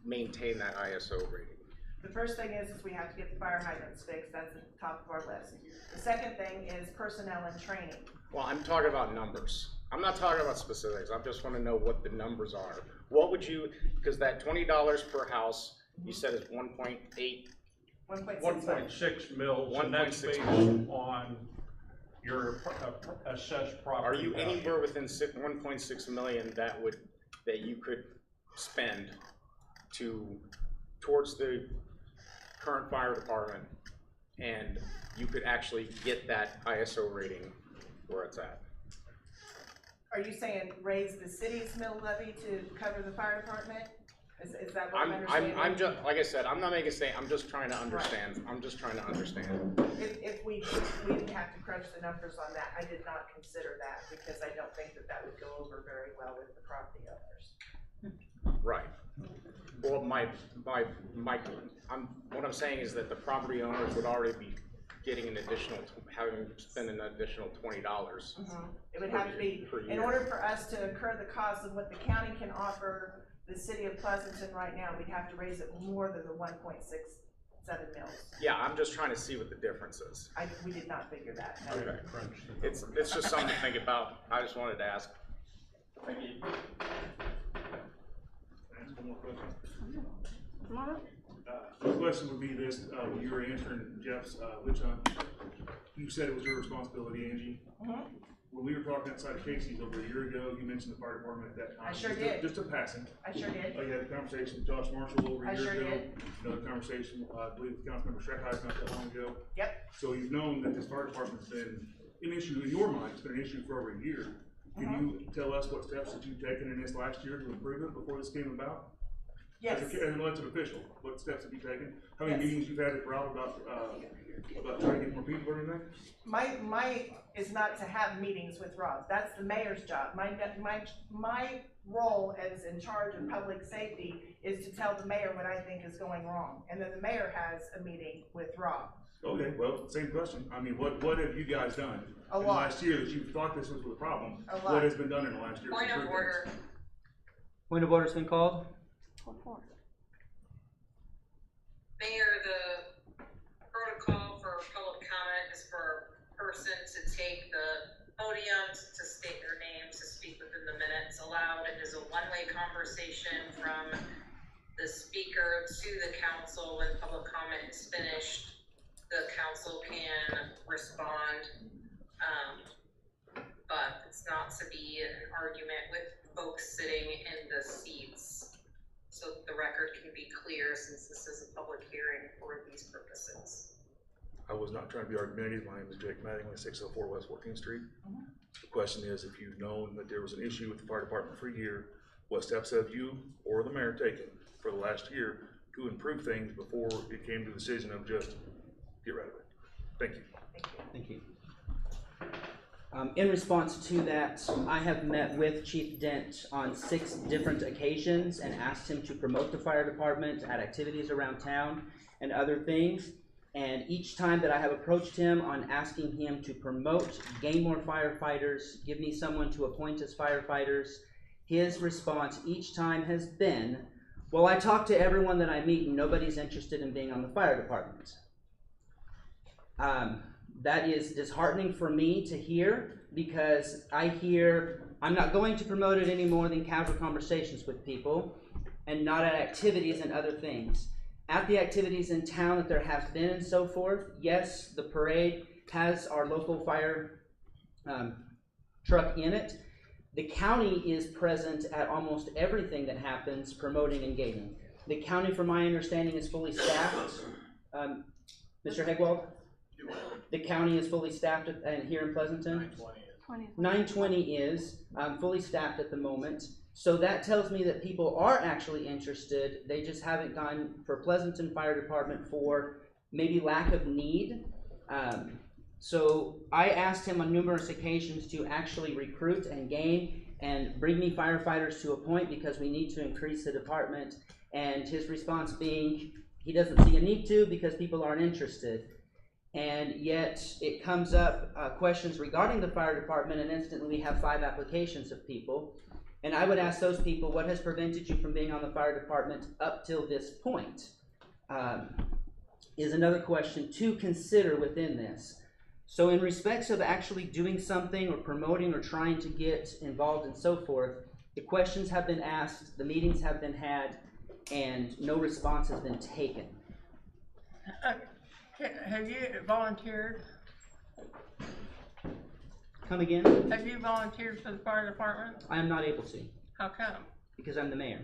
S15: maintain that ISO rating?
S10: The first thing is we have to get the fire hydrants fixed, that's at the top of our list. The second thing is personnel and training.
S15: Well, I'm talking about numbers. I'm not talking about specifics. I just want to know what the numbers are. What would you, because that $20 per house, you said is 1.8.
S4: 1.6 mils, and that's
S15: 1.6
S4: based on your assessed
S15: Are
S4: property
S15: you
S4: value.
S15: anywhere within 1.6 million that you could spend towards the current fire department, and you could actually get that ISO rating where it's at?
S10: Are you saying raise the city's mill levy to cover the fire department? Is that what I'm understanding?
S15: I'm just, like I said, I'm not making a statement, I'm just trying to understand. I'm just trying to understand.
S10: If we didn't have to crunch the numbers on that, I did not consider that because I don't think that would go over very well with the property owners.
S15: Right. Well, what I'm saying is that the property owners would already be getting an additional, having to spend an additional $20.
S10: It would have to be, in order for us to incur the cost of what the county can offer the city of Pleasanton right now, we'd have to raise it more than the 1.67 mils.
S15: Yeah, I'm just trying to see what the difference is.
S10: We did not figure that. No.
S15: Okay. It's just something to think about. I just wanted to ask.
S13: Thank you. Ask one more question.
S1: Come on up.
S13: The question would be this, when you were answering Jeff's witch hunt, you said it was your responsibility, Angie. When we were talking outside of Casey's over a year ago, you mentioned the fire department at that time.
S10: I sure did.
S13: Just a passing.
S10: I sure did.
S13: You had a conversation with Josh Marshall over a year
S10: sure
S13: ago.
S10: did.
S13: Another conversation, I believe, with Councilmember Schreckheim not that long ago.
S10: Yep.
S13: So you've known that this fire department's been an issue in your mind. It's been an issue for over a year. Can you tell us what steps that you've taken in this last year to improve it before this came about?
S10: Yes.
S13: As an elected official, what steps have you taken? How many
S10: Yes.
S13: meetings you've had at Rob about trying to get more people or anything?
S10: My is not to have meetings with Rob. That's the mayor's job. My role as in charge of public safety is to tell the mayor what I think is going wrong. And then the mayor has a meeting with Rob.
S13: Okay, well, same question. I mean, what have you guys done
S10: A
S13: in the
S10: lot.
S13: last year that you thought this was a problem?
S10: A lot.
S13: What has been done in the last year? to
S2: Point of
S13: improve
S2: order.
S13: things?
S7: Point of order's been called.
S2: Mayor, the protocol for public comment is for a person to take the podium to state their name, to speak within the minutes allowed. It is a one-way conversation from the speaker to the council. When public comment is finished, the council can respond. But it's not to be an argument with folks sitting in the seats. So that the record can be clear, since this is a public hearing for these purposes.
S13: I was not trying to be argumentative. My name is Jake Mattingly, 604 West 14th Street. The question is, if you've known that there was an issue with the fire department for a year, what steps have you or the mayor taken for the last year to improve things before it came to the decision of just get rid of it? Thank you.
S7: Thank you. In response to that, I have met with Chief Dent on 6 different occasions and asked him to promote the fire department at activities around town and other things. And each time that I have approached him on asking him to promote, gain more firefighters, give me someone to appoint as firefighters, his response each time has been, well, I talk to everyone that I meet and nobody's interested in being on the fire department. That is disheartening for me to hear, because I hear I'm not going to promote it any more than casual conversations with people and not at activities and other things. At the activities in town that there have been and so forth, yes, the parade has our local fire truck in it. The county is present at almost everything that happens, promoting and gaining. The county, from my understanding, is fully staffed. Mr. Hegwald? the county is fully staffed and here in Pleasanton?
S10: 20
S7: 920 is fully staffed at the moment. So that tells me that people are actually interested. They just haven't gone for Pleasanton Fire Department for maybe lack of need. So I asked him on numerous occasions to actually recruit and gain and bring me firefighters to a point because we need to increase the department. And his response being, he doesn't see a need to because people aren't interested. And yet it comes up questions regarding the fire department, and instantly we have 5 applications of people. And I would ask those people, what has prevented you from being on the fire department up till this point? Is another question to consider within this. So in respects of actually doing something or promoting or trying to get involved and so forth, the questions have been asked, the meetings have been had, and no response has been taken.
S2: Have you volunteered?
S7: Come again?
S2: Have you volunteered for the fire department?
S7: I am not able to,
S2: How come?
S7: because I'm the mayor.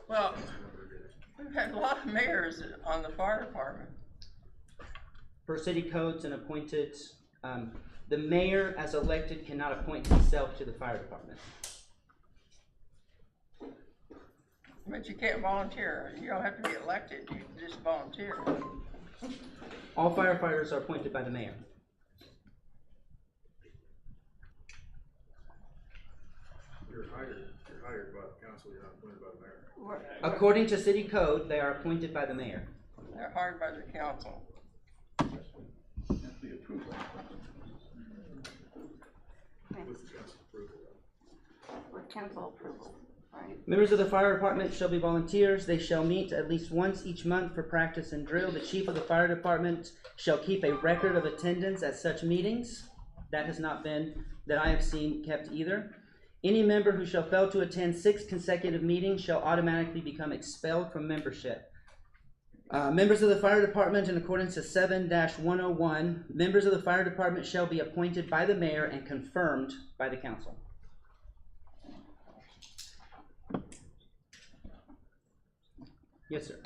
S2: Well, we've had a lot of mayors on the fire department.
S7: Per city codes and appointed, the mayor as elected cannot appoint himself to the fire department.
S2: But you can't volunteer. You don't have to be elected. You can just volunteer.
S7: All firefighters are appointed by the mayor.
S5: You're hired by the council, you're not appointed by the mayor.
S7: According to city code, they are appointed by the mayor.
S2: They're hired by the council.
S5: With the council approval.
S1: With council approval, right?
S7: Members of the fire department shall be volunteers. They shall meet at least once each month for practice and drill. The chief of the fire department shall keep a record of attendance at such meetings. That has not been, that I have seen, kept either. Any member who shall fail to attend 6 consecutive meetings shall automatically become expelled from membership. Members of the fire department, in accordance to 7-101, members of the fire department shall be appointed by the mayor and confirmed by the council. Yes, sir.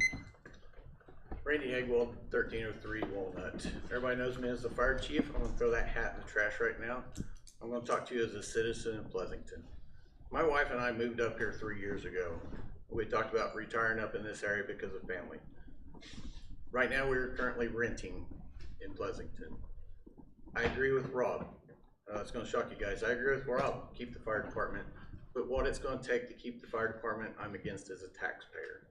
S8: Randy Hagwald, 1303 Walnut. Everybody knows me as the fire chief. I'm gonna throw that hat in the trash right now. I'm gonna talk to you as a citizen in Pleasanton. My wife and I moved up here 3 years ago. We talked about retiring up in this area because of family. Right now, we're currently renting in Pleasanton. I agree with Rob. It's gonna shock you guys. I agree with Rob, keep the fire department, but what it's gonna take to keep the fire department, I'm against as a taxpayer.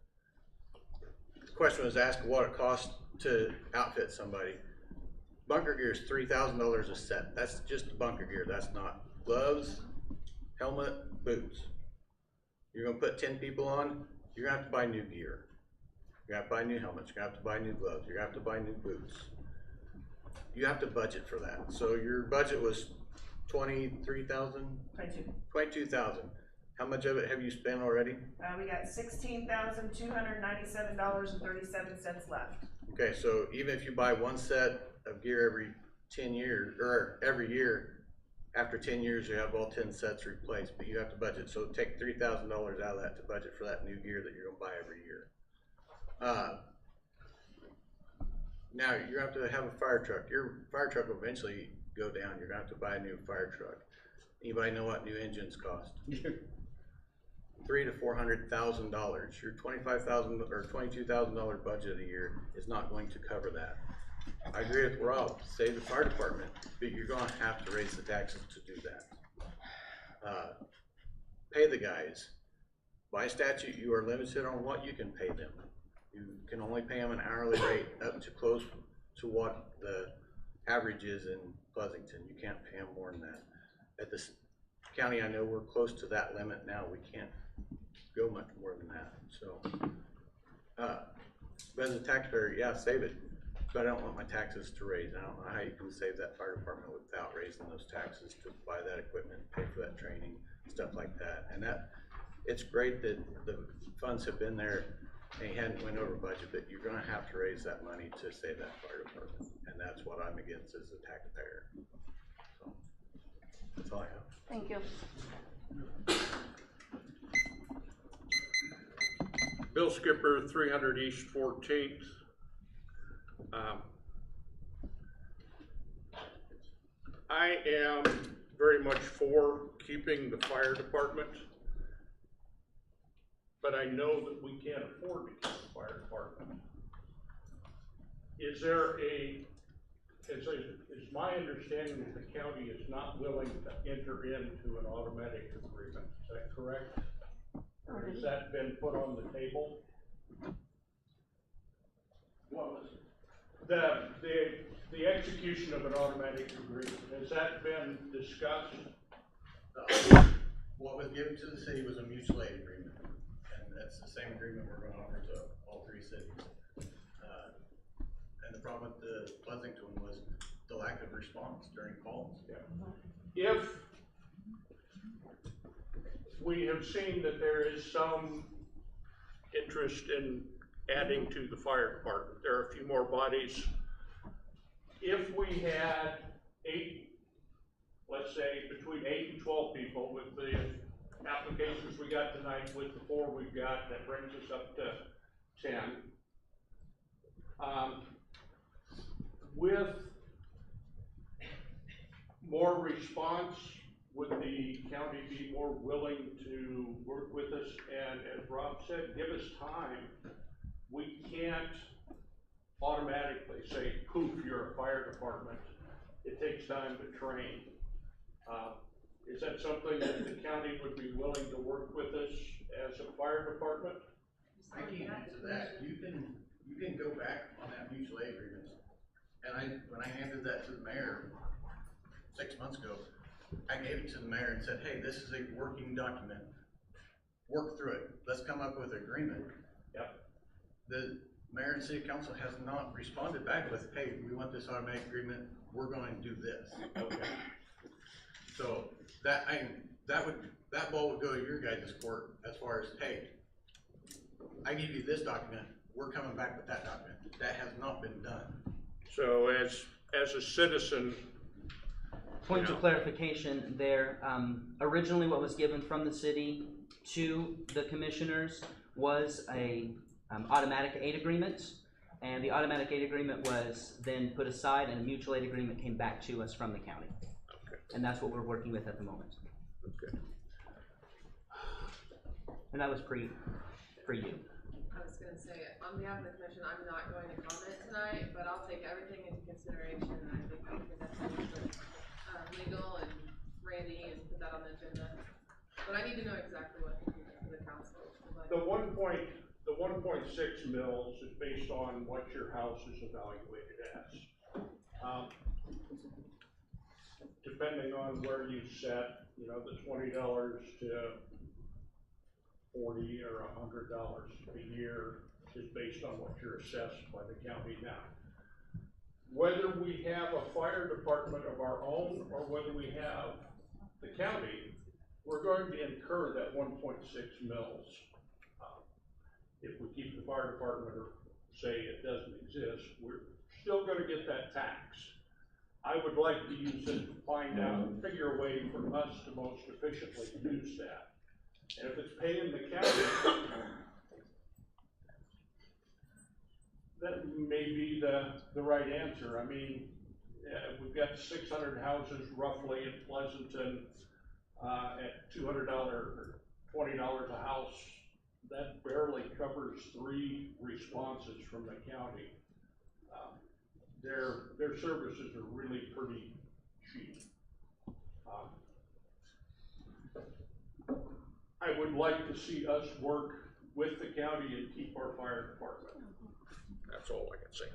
S8: The question was asked what it costs to outfit somebody. Bunker gear is $3,000 a set. That's just bunker gear. That's not gloves, helmet, boots. You're gonna put 10 people on, you're gonna have to buy new gear. You're gonna have to buy new helmets, you're gonna have to buy new gloves, you're gonna have to buy new boots. You have to budget for that. So your budget was 23,000? 22,000. How much of it have you spent already?
S10: We got $16,297.37 left.
S8: Okay, so even if you buy 1 set of gear every 10 years, or every year, after 10 years you have all 10 sets replaced, but you have to budget. So take $3,000 out of that to budget for that new gear that you're gonna buy every year. Now you're gonna have to have a fire truck. Your fire truck will eventually go down. You're gonna have to buy a new fire truck. Anybody know what new engines cost? $300,000 to $400,000. Your $25,000 or $22,000 budget a year is not going to cover that. I agree with Rob. Save the fire department, but you're gonna have to raise the taxes to do that. Pay the guys. By statute, you are limited on what you can pay them. You can only pay them an hourly rate up to close to what the average is in Pleasanton. You can't pay them more than that. At this county, I know we're close to that limit now. We can't go much more than that. So, but as a taxpayer, yeah, save it. But I don't want my taxes to raise. I don't know how you can save that fire department without raising those taxes to buy that equipment, pay for that training, stuff like that. And that, it's great that the funds have been there and you hadn't went over budget, but you're gonna have to raise that money to save that fire department. And that's what I'm against as a taxpayer. So, that's all I have.
S1: Thank you.
S4: Bill Skipper, 300 East 14th. I am very much for keeping the fire department, but I know that we can't afford to keep the fire department. Is my understanding that the county is not willing to enter into an automatic agreement, is that correct? Or has that been put on the table?
S8: What was
S4: the execution of an automatic agreement, has that been discussed?
S8: What was given to the city was a mutual aid agreement, and that's the same agreement we're gonna offer to all three cities. And the problem with the Pleasanton was the lack of response during calls.
S4: Yeah. If we have seen that there is some interest in adding to the fire department, there are a few more bodies. If we had 8, let's say between 8 and 12 people with the applications we got tonight, with the 4 we've got, that brings us up to 10. With more response, would the county be more willing to work with us? And as Rob said, give us time. We can't automatically say, poof, you're a fire department. It takes time to train. Is that something that the county would be willing to work with us as a fire department?
S8: I can't answer that. You can go back on that mutual aid agreement. And when I handed that to the mayor 6 months ago, I gave it to the mayor and said, hey, this is a working document. Work through it. Let's come up with an agreement.
S4: Yep.
S8: The mayor and city council has not responded back with, hey, we want this automatic agreement. We're going to do this.
S4: Okay.
S8: So that ball would go to your guys' court as far as, hey, I give you this document. We're coming back with that document. That has not been done.
S4: So as a citizen,
S7: Point of clarification there, originally what was given from the city to the commissioners was a automatic aid agreement, and the automatic aid agreement was then put aside and a mutual aid agreement came back to us from the county.
S4: Okay.
S7: And that's what we're working with at the moment.
S4: Okay.
S7: And that was pre-you.
S16: I was gonna say, on behalf of the commission, I'm not going to comment tonight, but I'll take everything into consideration, and I think we can definitely put legal and Randy and put that on the agenda. But I need to know exactly what the council would like.
S4: The 1.6 mils is based on what your house is evaluated as. Depending on where you set, the $20 to $40 or $100 a year is based on what you're assessed by the county now. Whether we have a fire department of our own or whether we have the county, we're going to incur that 1.6 mils. If we keep the fire department or say it doesn't exist, we're still going to get that tax. I would like to use it to find out and figure a way for us to most efficiently use that. And if it's paying the county, that may be the right answer. I mean, we've got 600 houses roughly in Pleasanton at $200 or $20 a house. That barely covers 3 responses from the county. Their services are really pretty cheap. I would like to see us work with the county and keep our fire department. That's all I can say.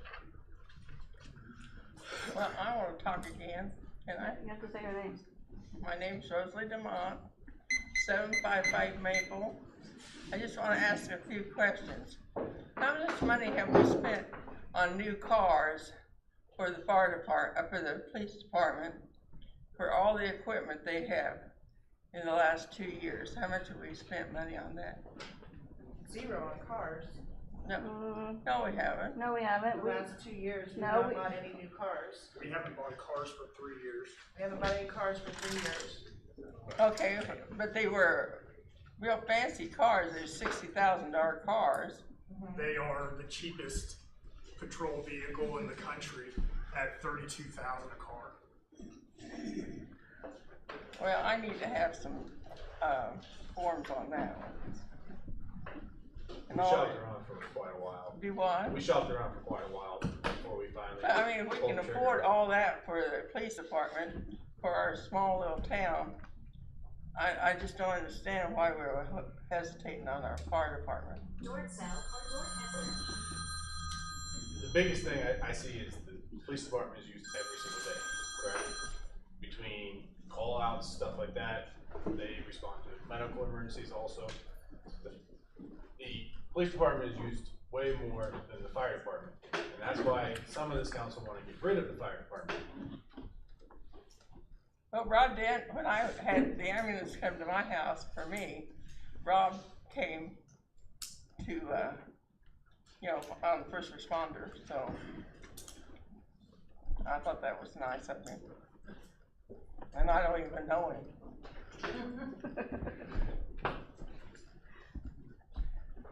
S2: Well, I want to talk again, can I?
S1: You have to say your names.
S2: My name's Rosalie DeMont, 755 Maple. I just want to ask a few questions. How much money have we spent on new cars for the fire department, for the police department, for all the equipment they have in the last 2 years? How much have we spent money on that?
S10: Zero on cars.
S2: No, no, we haven't.
S1: No, we haven't.
S10: The last 2 years, we
S1: No,
S10: haven't bought any new cars.
S9: We haven't bought cars for 3 years.
S10: We haven't bought any cars for 3 years.
S2: Okay, but they were real fancy cars. They're $60,000 cars.
S9: They are the cheapest patrol vehicle in the country at $32,000 a car.
S2: Well, I need to have some, forms on that one.
S9: We shopped around for quite a while.
S2: Do what?
S9: We shopped around for quite a while before we finally.
S2: I mean, if we can
S9: pulled the
S2: afford
S9: trigger.
S2: all that for the police department, for our small little town, I just don't understand why we're hesitating on our fire department.
S9: The biggest thing I see is the police department is used every single day, right? Between call outs, stuff like that, they respond to medical emergencies also. The police department is used way more than the fire department. And that's why some of this council want to get rid of the fire department.
S2: Well, Rob did, when I had the ambulance come to my house for me, Rob came to, you know, on the first responder, so I thought that was nice of him. And I don't even know him.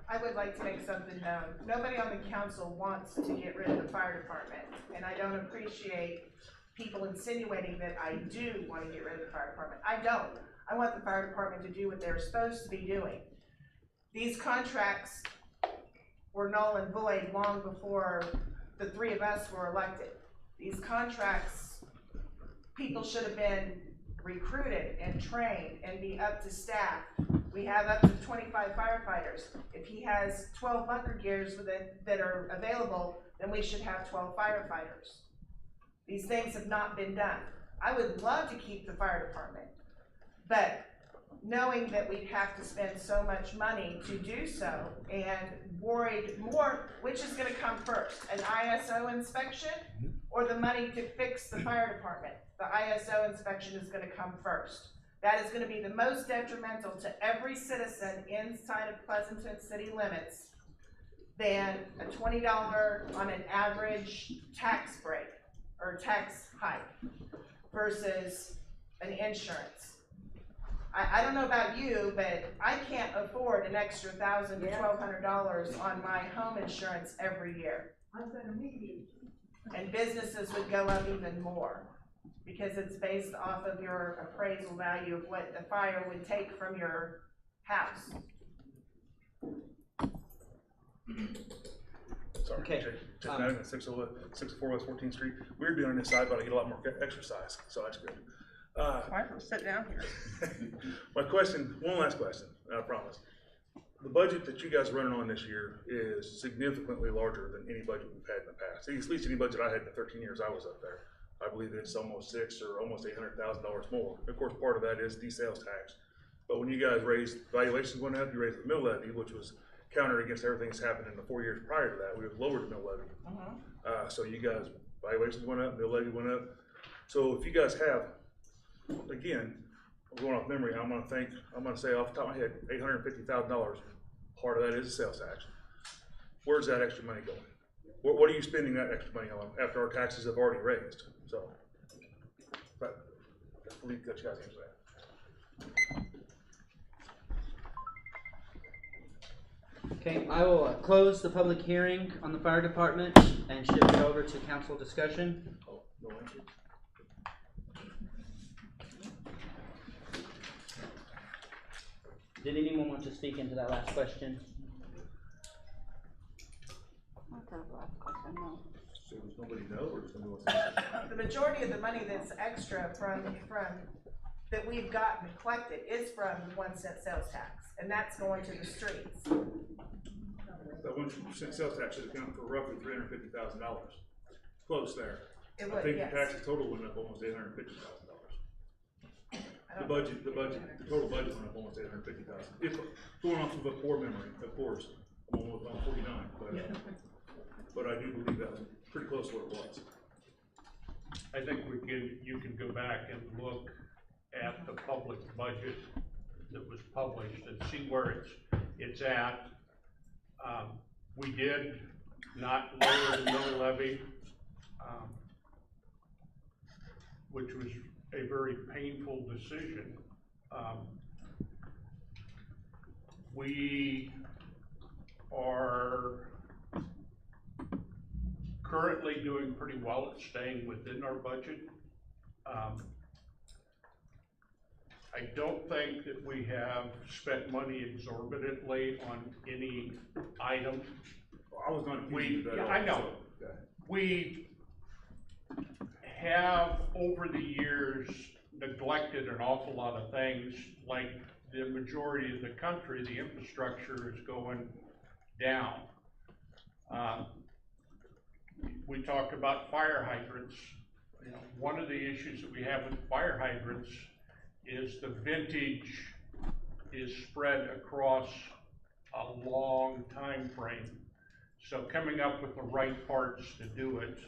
S10: I would like to make something known. Nobody on the council wants to get rid of the fire department, and I don't appreciate people insinuating that I do want to get rid of the fire department. I don't. I want the fire department to do what they're supposed to be doing. These contracts were null and void long before the three of us were elected. These contracts, people should have been recruited and trained and be up to staff. We have up to 25 firefighters. If he has 12 bunker gears that are available, then we should have 12 firefighters. These things have not been done. I would love to keep the fire department, but knowing that we'd have to spend so much money to do so and worried more, which is gonna come first, an ISO inspection or the money to fix the fire department? The ISO inspection is gonna come first. That is gonna be the most detrimental to every citizen inside of Pleasanton city limits than a $20 on an average tax break or tax hike versus an insurance. I don't know about you, but I can't afford an extra $1,000 to $1,200 on my home insurance every year. And businesses would go up even more because it's based off of your appraisal value of what the fire would take from your house.
S13: Sorry,
S7: Okay.
S13: Check 604 West 14th Street. Weird being on this side, but I get a lot more exercise, so that's good.
S2: Why don't we sit down here?
S13: My question, one last question, I promise. The budget that you guys are running on this year is significantly larger than any budget we've had in the past. At least any budget I had in the 13 years I was up there. I believe it's almost $800,000 more. Of course, part of that is the sales tax. But when you guys raised valuations went up, you raised the mill levy, which was countered against everything that's happened in the 4 years prior to that. We have lowered the mill levy. So you guys, valuations went up, mill levy went up. So if you guys have, again, I'm going off memory, I'm gonna say off the top of my head, $850,000. Part of that is the sales tax. Where's that extra money going? What are you spending that extra money on after our taxes have already raised? So, but I believe that you guys answer that.
S7: Okay, I will close the public hearing on the fire department and shift it over to council discussion.
S13: Oh, no answer.
S7: Did anyone want to speak into that last question?
S13: So does nobody know, or does somebody want to?
S10: The majority of the money that's extra from that we've gotten collected is from the 1 cent sales tax, and that's going to the streets.
S13: That 1% sales tax should account for roughly $350,000. Close there.
S10: It
S13: I
S10: would,
S13: think
S10: yes.
S13: the taxes total went up almost $850,000. The total budget went up almost $850,000. If going off of a poor memory, of course, I'm almost on 49, but I do believe that was pretty close to what it was.
S4: I think you can go back and look at the public budget that was published and see where it's at. We did not lower the mill levy, which was a very painful decision. We are currently doing pretty well at staying within our budget. I don't think that we have spent money exorbitantly on any item.
S13: I was gonna accuse you of that.
S4: I know.
S13: so, okay.
S4: We have, over the years, neglected an awful lot of things, like the majority of the country, the infrastructure is going down. We talked about fire hydrants. You know, one of the issues that we have with fire hydrants is the vintage is spread across a long time frame. So coming up with the right parts to do it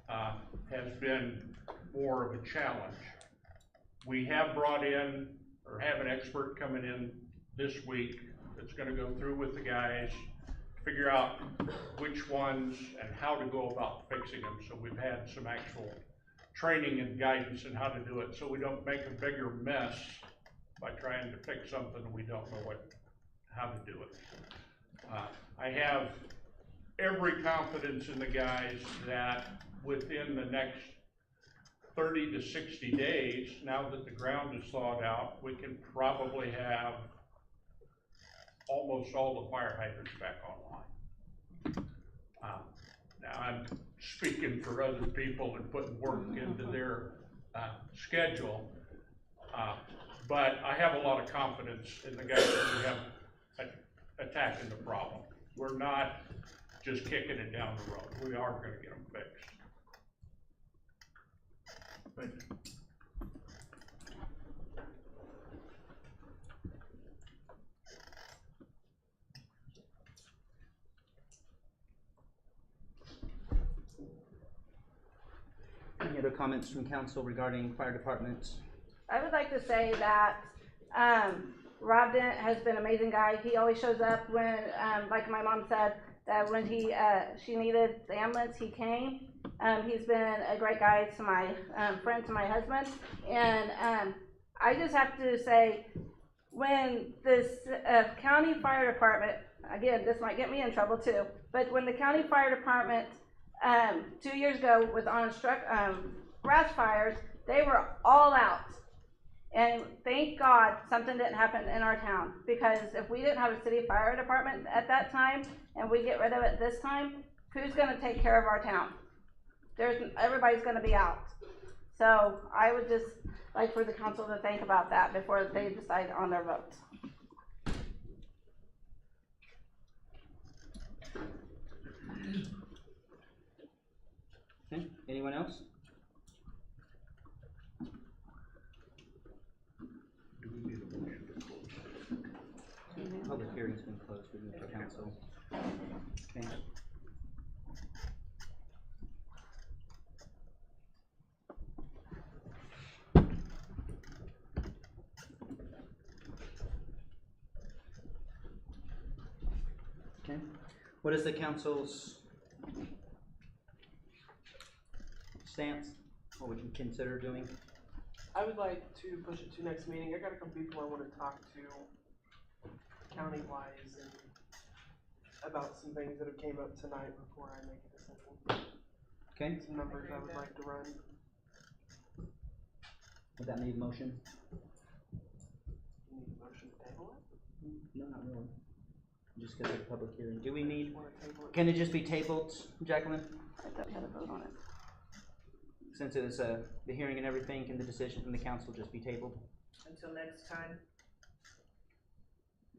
S4: has been more of a challenge. We have brought in, or have an expert coming in this week that's gonna go through with the guys, figure out which ones and how to go about fixing them. So we've had some actual training and guidance on how to do it, so we don't make a bigger mess by trying to fix something we don't know how to do it. I have every confidence in the guys that within the next 30 to 60 days, now that the ground is thawed out, we can probably have almost all the fire hydrants back online. Now I'm speaking for other people and putting work into their schedule, but I have a lot of confidence in the guys that we have attacking the problem. We're not just kicking it down the road. We are gonna get them fixed.
S13: Thank you.
S7: Any other comments from council regarding fire departments?
S1: I would like to say that, Rob Dent has been an amazing guy. He always shows up when, like my mom said, that when she needed the ambulance, he came. He's been a great guy to my, friend to my husband. And, I just have to say, when this, county fire department, again, this might get me in trouble too, but when the county fire department, 2 years ago was on grass fires, they were all out. And thank God something didn't happen in our town, because if we didn't have a city fire department at that time and we get rid of it this time, who's gonna take care of our town? Everybody's gonna be out. So I would just like for the council to think about that before they decide on their votes.
S7: Okay, anyone else? Public hearing's been closed, we need for council. Okay. Okay, what is the council's stance, what we can consider doing?
S17: I would like to push it to next meeting. I got a couple people I want to talk to county-wise and about some things that have came up tonight before I make a decision.
S7: Okay.
S17: Some numbers I would like to run.
S7: Would that need a motion?
S17: You need a motion to table it?
S7: No, not really. Just because of the public hearing. Do we need, can it just be tabled, Jacqueline?
S1: I thought we had a vote on it.
S7: Since it was the hearing and everything, can the decision from the council just be tabled?
S10: Until next time.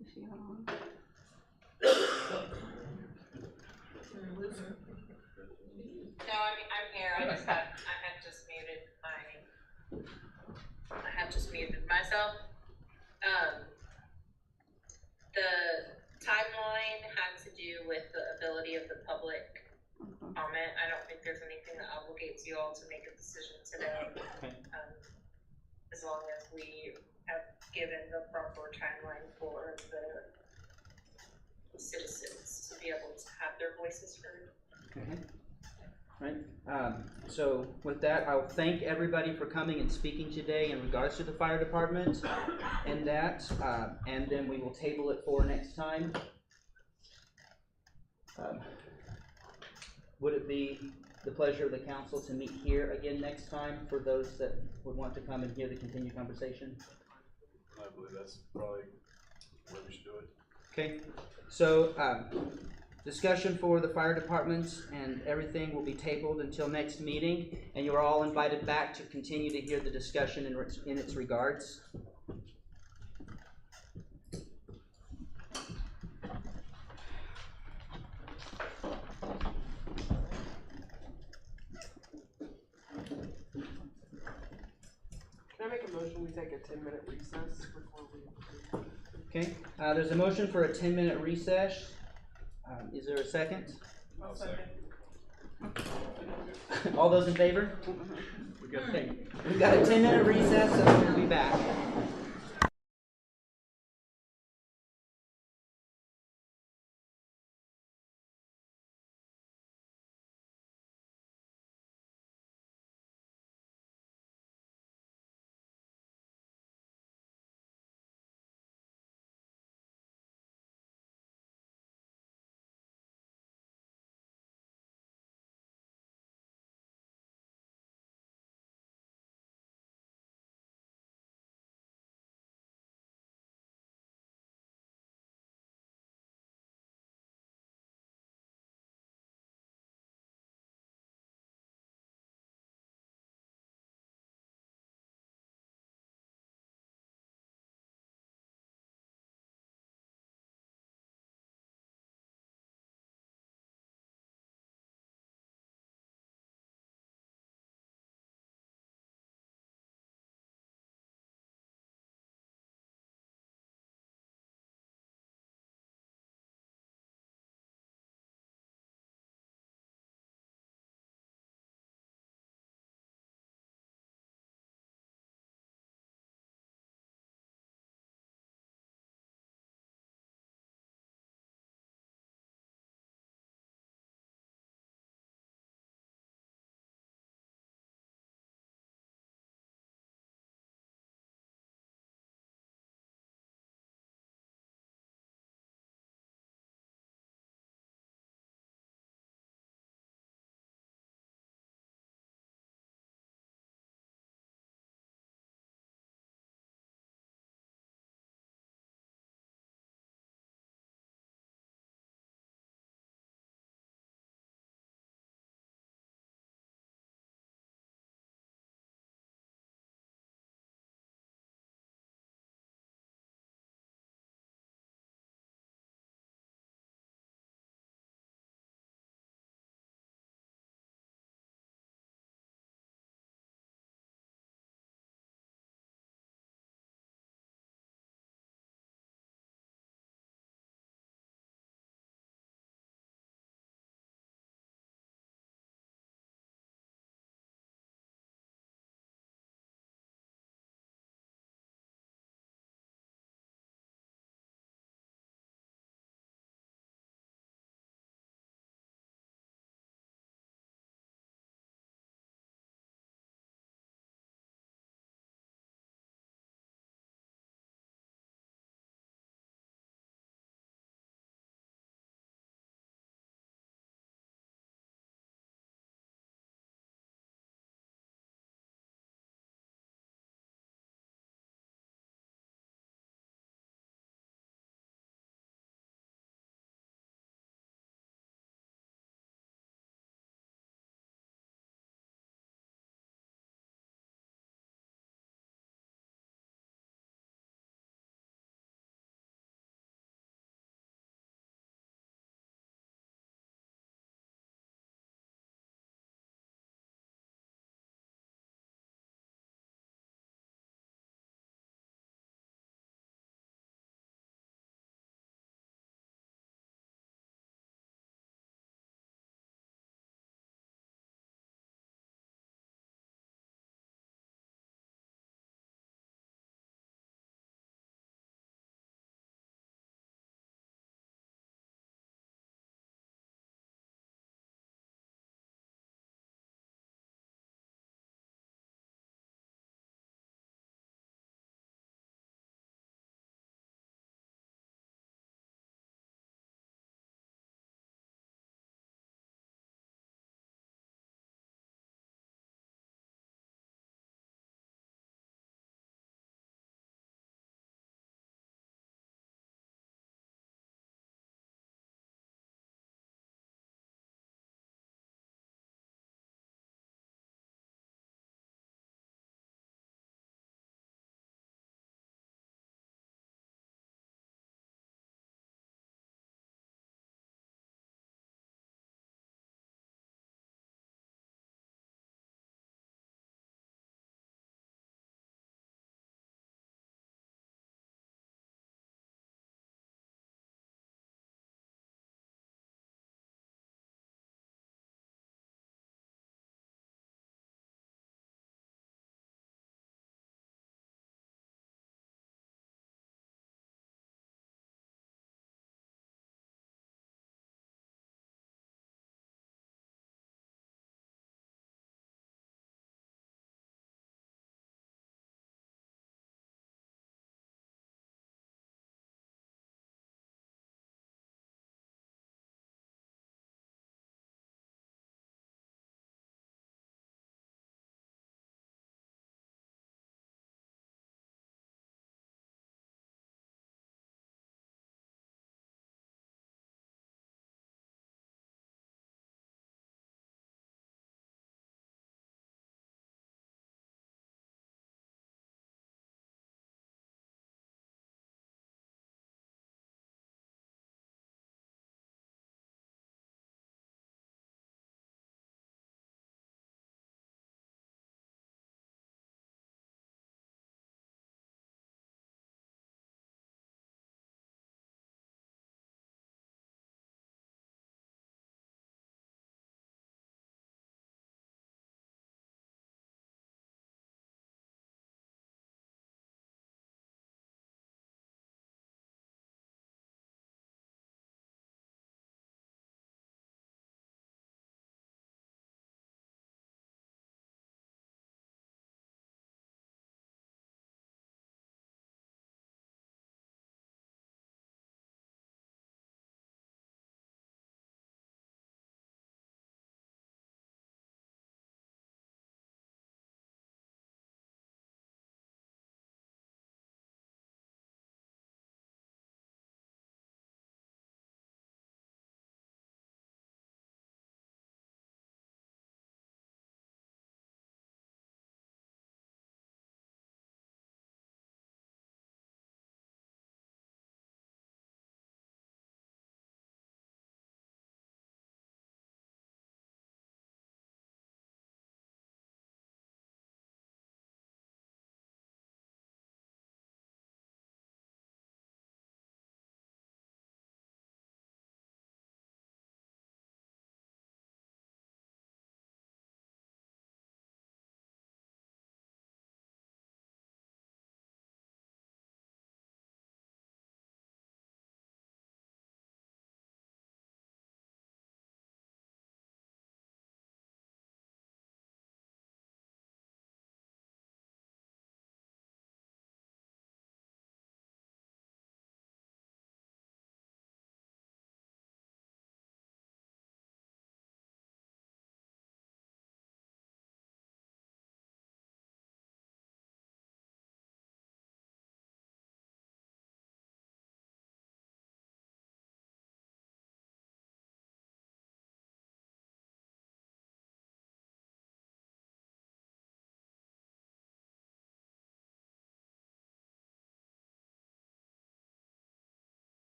S1: Is she on?
S18: No, I'm here, I had just muted myself. The timeline had to do with the ability of the public comment. I don't think there's anything that obligates you all to make a decision today.
S7: Okay.
S18: As long as we have given the proper timeline for the citizens to be able to have their voices heard.
S7: Okay. Right. So with that, I'll thank everybody for coming and speaking today in regards to the fire department and that, and then we will table it for next time. Would it be the pleasure of the council to meet here again next time for those that would want to come and hear the continued conversation?
S5: I believe that's probably where we should do it.
S7: Okay, so, discussion for the fire departments and everything will be tabled until next meeting, and you are all invited back to continue to hear the discussion in its regards.
S17: Can I make a motion, we take a 10-minute recess before we?
S7: Okay, there's a motion for a 10-minute recess. Is there a second?
S17: I'll second.
S7: All those in favor? Okay, we've got a 10-minute recess, and we'll be back.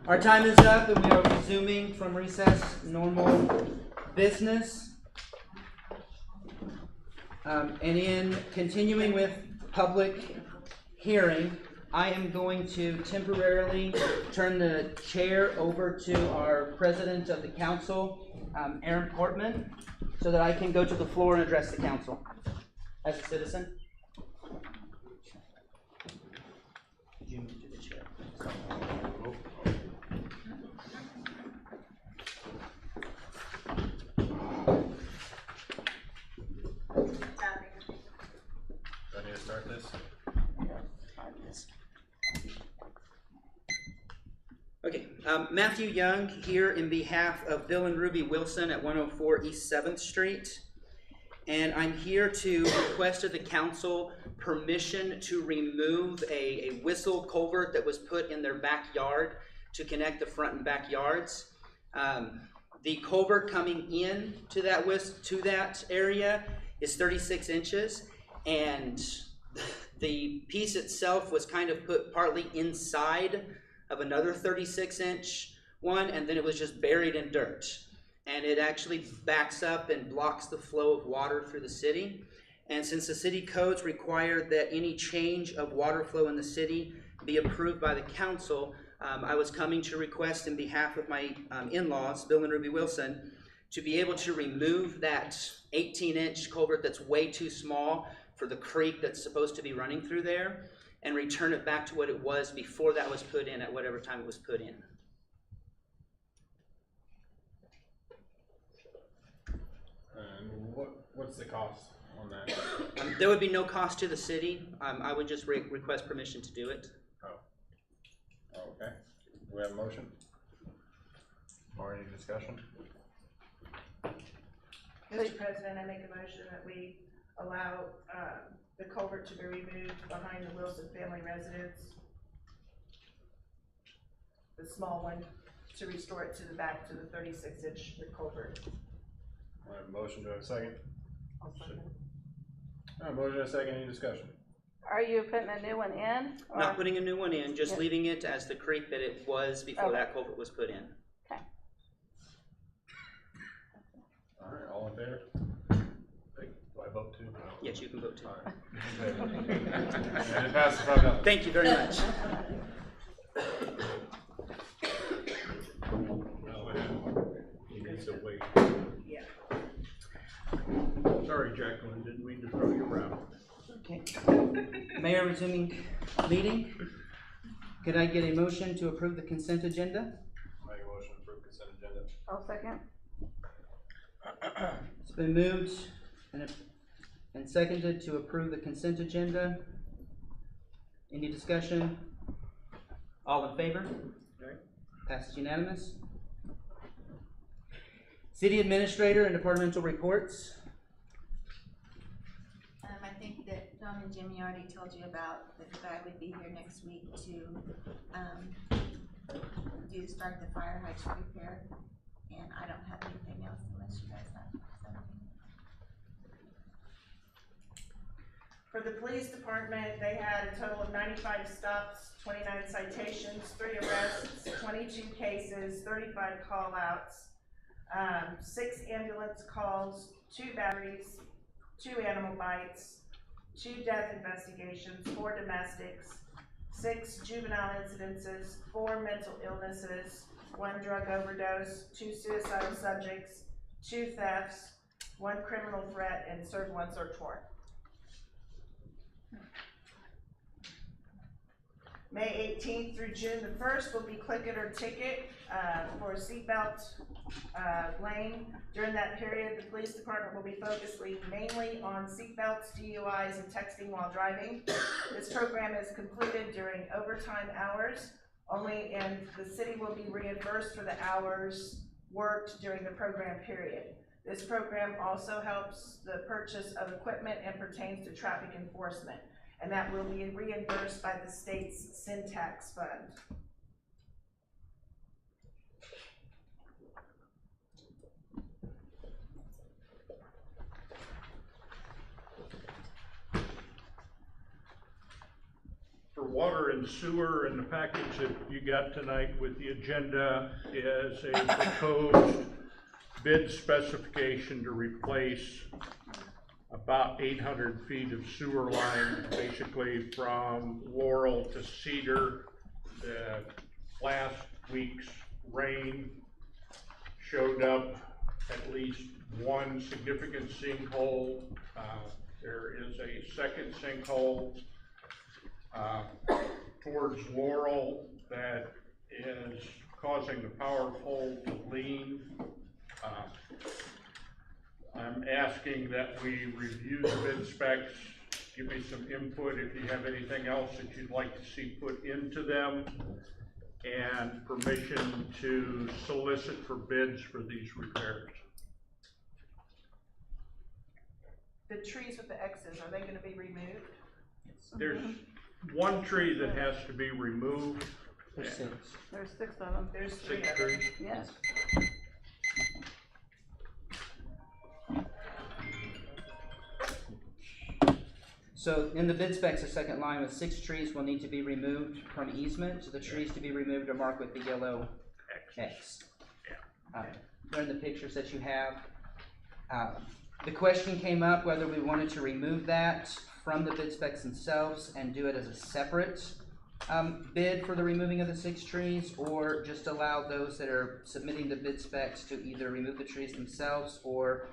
S7: Our time is up and we are resuming from recess normal business. And in continuing with public hearing, I am going to temporarily turn the chair over to our president of the council, Aaron Portman, so that I can go to the floor and address the council as a citizen. You move to the chair.
S9: Do I need to start this?
S7: Okay, Matthew Young here in behalf of Bill and Ruby Wilson at 104 East 7th Street. And I'm here to request of the council permission to remove a whistle culvert that was put in their backyard to connect the front and backyards. The culvert coming in to that area is 36 inches, and the piece itself was kind of put partly inside of another 36-inch one, and then it was just buried in dirt. And it actually backs up and blocks the flow of water through the city. And since the city codes require that any change of water flow in the city be approved by the council, I was coming to request in behalf of my in-laws, Bill and Ruby Wilson, to be able to remove that 18-inch culvert that's way too small for the creek that's supposed to be running through there, and return it back to what it was before that was put in at whatever time it was put in.
S9: And what's the cost on that?
S7: There would be no cost to the city. I would just request permission to do it.
S9: Oh, okay. Do we have a motion? Or any discussion?
S10: Mr. President, I make a motion that we allow the culvert to be removed behind the Wilson family residence, the small one, to restore it to the back to the 36-inch culvert.
S9: I have a motion, do I have a second?
S10: I'll second.
S9: I have a motion and a second, any discussion?
S1: Are you putting a new one in? Or?
S7: Not putting a new one in, just
S1: Yeah.
S7: leaving it as the creek that it was before that culvert was put in.
S1: Okay.
S9: All right, all in favor? Do I vote too?
S7: Yes, you can vote too.
S9: And it passes 5-0.
S7: Thank you very much.
S4: He needs to wait.
S10: Yeah.
S4: Sorry, Jacqueline, didn't mean to throw you around.
S7: Okay. Mayor, resuming meeting. Could I get a motion to approve the consent agenda?
S9: Make a motion to approve consent agenda.
S1: I'll second.
S7: It's been moved and seconded to approve the consent agenda. Any discussion? All in favor?
S9: Okay.
S7: Passes unanimous. City administrator and departmental reports.
S19: I think that John and Jimmy already told you about that the guy would be here next week to start the fire hydrant repair, and I don't have anything else unless you guys have something.
S10: For the police department, they had a total of 95 stops, 29 citations, 3 arrests, 22 cases, 35 call-outs, 6 ambulance calls, 2 batteries, 2 animal bites, 2 death investigations, 4 domestics, 6 juvenile incidences, 4 mental illnesses, 1 drug overdose, 2 suicidal subjects, 2 thefts, 1 criminal threat, and served 1 search warrant. May 18th through June the 1st will be click it or ticket for seatbelt lane. During that period, the police department will be focusing mainly on seatbelts, DUIs, and texting while driving. This program is completed during overtime hours only, and the city will be reimbursed for the hours worked during the program period. This program also helps the purchase of equipment and pertains to traffic enforcement, and that will be reimbursed by the state's Syntax Fund.
S4: For water and sewer, in the package that you got tonight with the agenda is a proposed bid specification to replace about 800 feet of sewer line, basically from Laurel to Cedar. The last week's rain showed up at least one significant sinkhole. There is a second sinkhole towards Laurel that is causing the power pole to lean. I'm asking that we review the bid specs, give me some input if you have anything else that you'd like to see put into them, and permission to solicit for bids for these repairs.
S10: The trees with the X's, are they gonna be removed?
S4: There's one tree that has to be removed.
S7: There's 6.
S1: There's 6 of them.
S10: There's 3
S4: 6
S10: of them.
S4: trees.
S1: Yes.
S7: So in the bid specs, the second line with 6 trees will need to be removed from easement. The trees to be removed are marked with the yellow X. They're in the pictures that you have. The question came up whether we wanted to remove that from the bid specs themselves and do it as a separate bid for the removing of the 6 trees, or just allow those that are submitting the bid specs to either remove the trees themselves or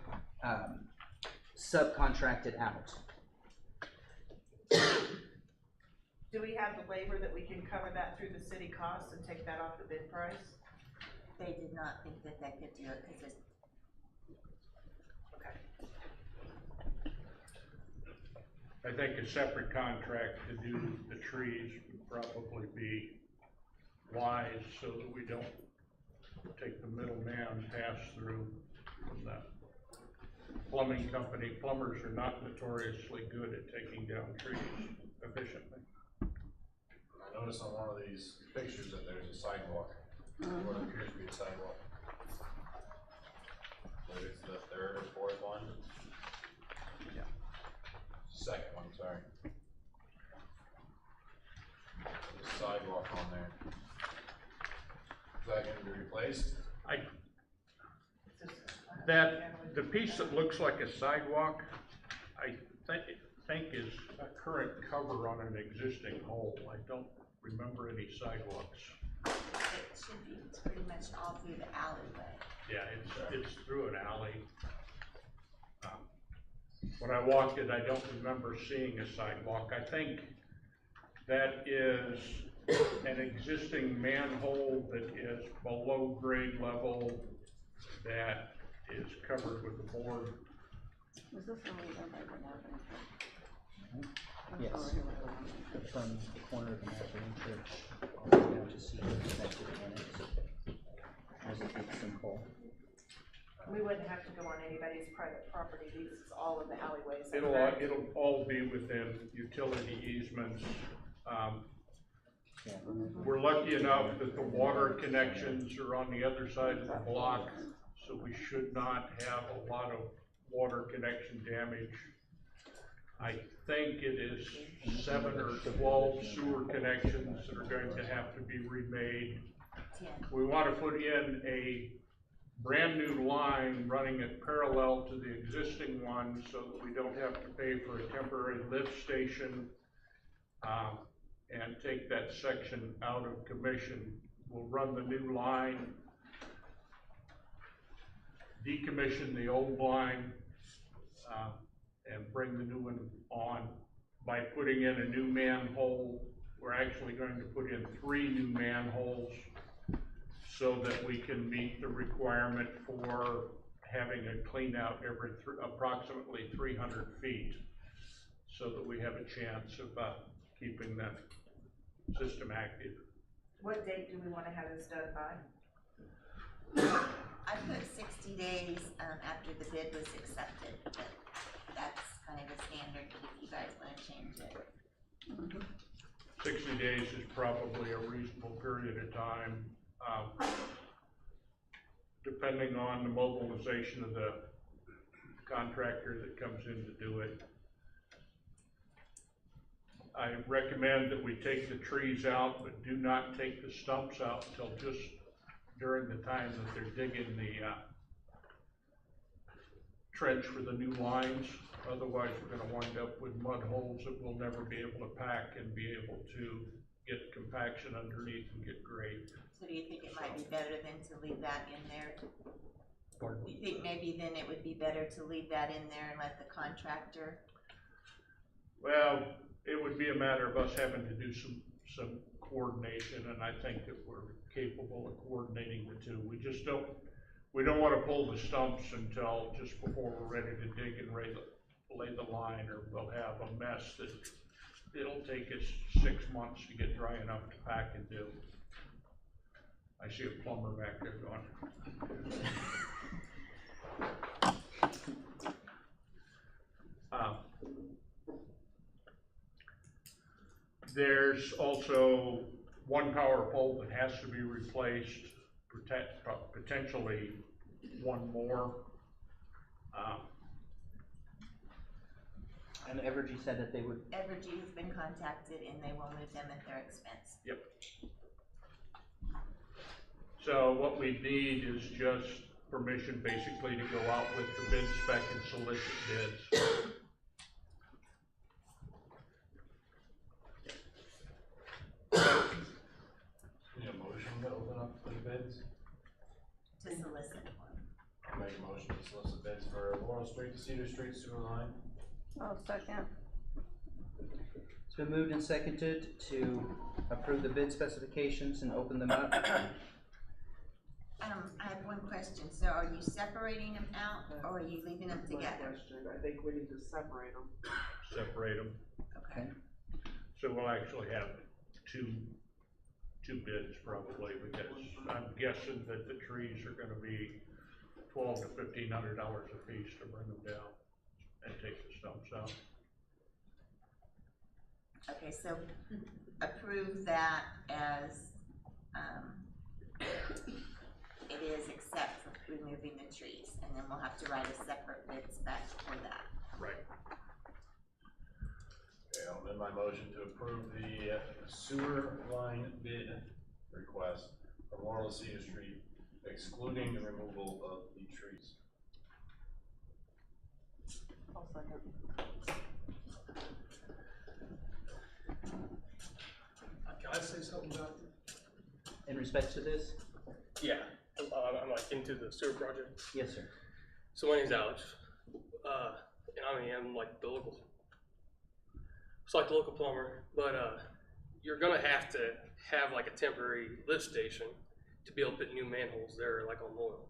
S7: subcontract it out.
S10: Do we have the labor that we can cover that through the city costs and take that off the bid price?
S19: They did not think that they could do it because it's.
S4: I think a separate contract to do the trees would probably be wise, so that we don't take the middleman pass through from the plumbing company. Plumbers are not notoriously good at taking down trees efficiently.
S9: I noticed on one of these pictures that there's a sidewalk, what appears to be a sidewalk. But it's the third or fourth one?
S4: Yeah.
S9: Second one, sorry. There's a sidewalk on there. Is that gonna be replaced?
S4: The piece that looks like a sidewalk, I think is a current cover on an existing hole. I don't remember any sidewalks.
S19: It should be pretty much all through the alleyway.
S4: Yeah, it's through an alley. When I walked it, I don't remember seeing a sidewalk. I think that is an existing manhole that is below grade level that is covered with a board.
S1: Is this one we done by the Nazarene Church?
S7: Yes. From the corner of the Nazarene Church all the way down to Cedar, connected to annex. There's a big sinkhole.
S10: We wouldn't have to go on anybody's private property, these is all of the alleyways.
S4: It'll all be within utility easements. We're lucky enough that the water connections are on the other side of the block, so we should not have a lot of water connection damage. I think it is 7 or 12 sewer connections that are going to have to be remade. We want to put in a brand new line running it parallel to the existing one so that we don't have to pay for a temporary lift station and take that section out of commission. We'll run the new line, decommission the old line, and bring the new one on. By putting in a new manhole, we're actually going to put in 3 new manholes so that we can meet the requirement for having a clean out every approximately 300 feet, so that we have a chance of keeping that system active.
S10: What date do we want to have this done by?
S19: I put 60 days after the bid was accepted, but that's kind of the standard if you guys want to change it.
S4: 60 days is probably a reasonable period of time, depending on the mobilization of the contractor that comes in to do it. I recommend that we take the trees out, but do not take the stumps out until just during the time that they're digging the, trench for the new lines. Otherwise, we're gonna wind up with mud holes that we'll never be able to pack and be able to get compaction underneath and get grade.
S19: So do you think it might be better than to leave that in there?
S4: Pardon?
S19: You think maybe then it would be better to leave that in there and let the contractor?
S4: Well, it would be a matter of us having to do some coordination, and I think that we're capable of coordinating the two. We don't wanna pull the stumps until just before we're ready to dig and lay the line, or we'll have a mess that it'll take us 6 months to get dry enough to pack and do. I see a plumber back there going. There's also one power pole that has to be replaced, potentially one more.
S7: And Evergy said that they would.
S19: Evergy has been contacted and they will move them at their expense.
S4: Yep. So what we need is just permission basically to go out with the bid spec and solicit bids.
S9: Need a motion to open up the bids?
S19: To solicit one.
S9: I'll make a motion to solicit bids for Laurel Street to Cedar Street sewer line.
S1: I'll second.
S7: It's been moved and seconded to approve the bid specifications and open them up.
S19: I have one question. So are you separating them out or are you leaving them
S17: That's my
S19: together?
S17: question. I think we need to separate them.
S4: Separate them.
S19: Okay.
S4: So we'll actually have two bids probably, because I'm guessing that the trees are gonna be $1,200 to $1,500 a piece to bring them down and take the stumps out.
S19: Okay, so approve that as, it is except for removing the trees, and then we'll have to write a separate bid spec for that.
S4: Right.
S9: Okay, I'll amend my motion to approve the sewer line bid request from Laurel to Cedar Street, excluding the removal of the trees.
S17: I'll second.
S20: Can I say something about
S7: In respect to this?
S20: Yeah, I'm like into the sewer project.
S7: Yes, sir.
S20: So my name's Alex, and I'm like the local, it's like the local plumber, but you're gonna have to have like a temporary lift station to be able to put new manholes there, like on Loyal,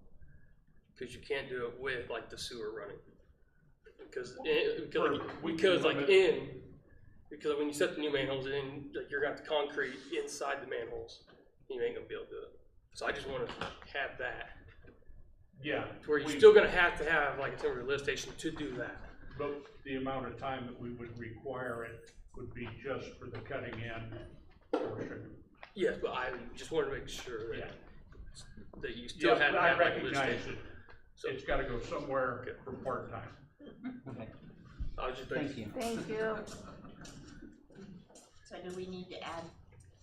S20: because you can't do it with like the sewer running, because when you set the new manholes in, like, you're gonna have the concrete inside the manholes, and you ain't gonna be able to do it. So I just want to have that.
S4: Yeah.
S20: To where you're still gonna have to have like a temporary lift station to do that.
S4: But the amount of time that we would require it would be just for the cutting end portion.
S20: Yes, but I just wanted to make sure that,
S4: Yeah.
S20: that you still had to
S4: I
S20: have like a lift
S4: recognize
S20: station.
S4: it. It's gotta go somewhere for part-time.
S7: Okay.
S20: I was just
S7: Thank you.
S1: Thank you.
S19: So do we need to add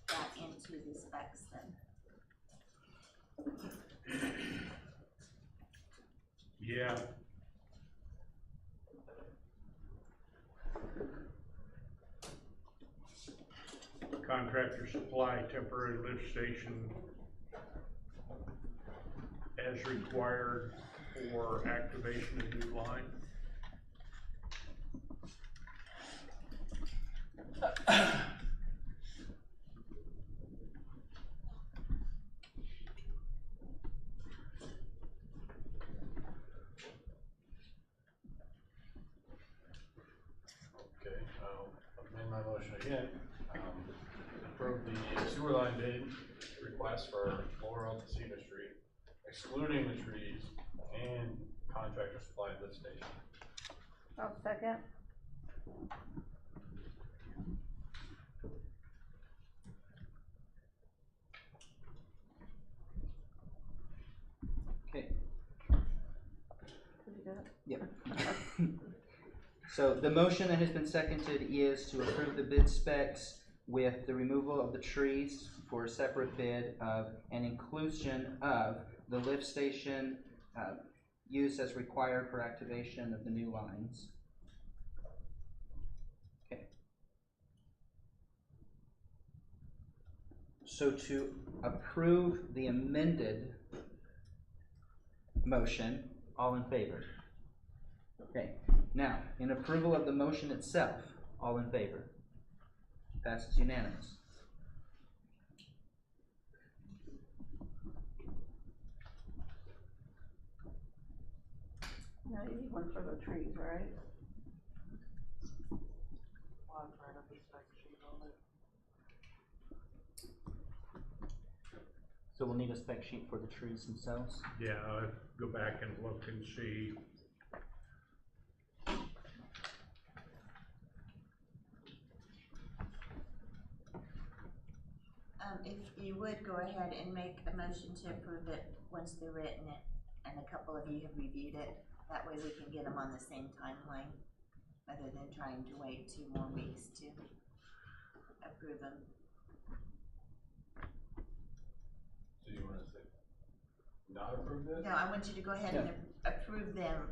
S19: that into the specs then?
S4: Yeah. Contractor supply temporary lift station as required for activation of new line.
S9: Okay, I'll amend my motion again. Approve the sewer line bid request for Laurel to Cedar Street, excluding the trees and contractor supplied lift station.
S1: I'll second.
S7: Okay.
S1: Did you do it?
S7: Yep. So the motion that has been seconded is to approve the bid specs with the removal of the trees for a separate bid of an inclusion of the lift station used as required for activation of the new lines. Okay. So to approve the amended motion, all in favor? Okay. Now, in approval of the motion itself, all in favor? Passes unanimous.
S1: Now you need one for the trees, right?
S17: I'll have to write up a spec sheet on it.
S7: So we'll need a spec sheet for the trees themselves?
S4: Yeah, I'll go back and look and see.
S19: If you would go ahead and make a motion to approve it once they're written and a couple of you have reviewed it, that way we can get them on the same timeline, rather than trying to wait 2 more weeks to approve them.
S9: So you wanna say, not approve this?
S19: No, I want you to go ahead and approve them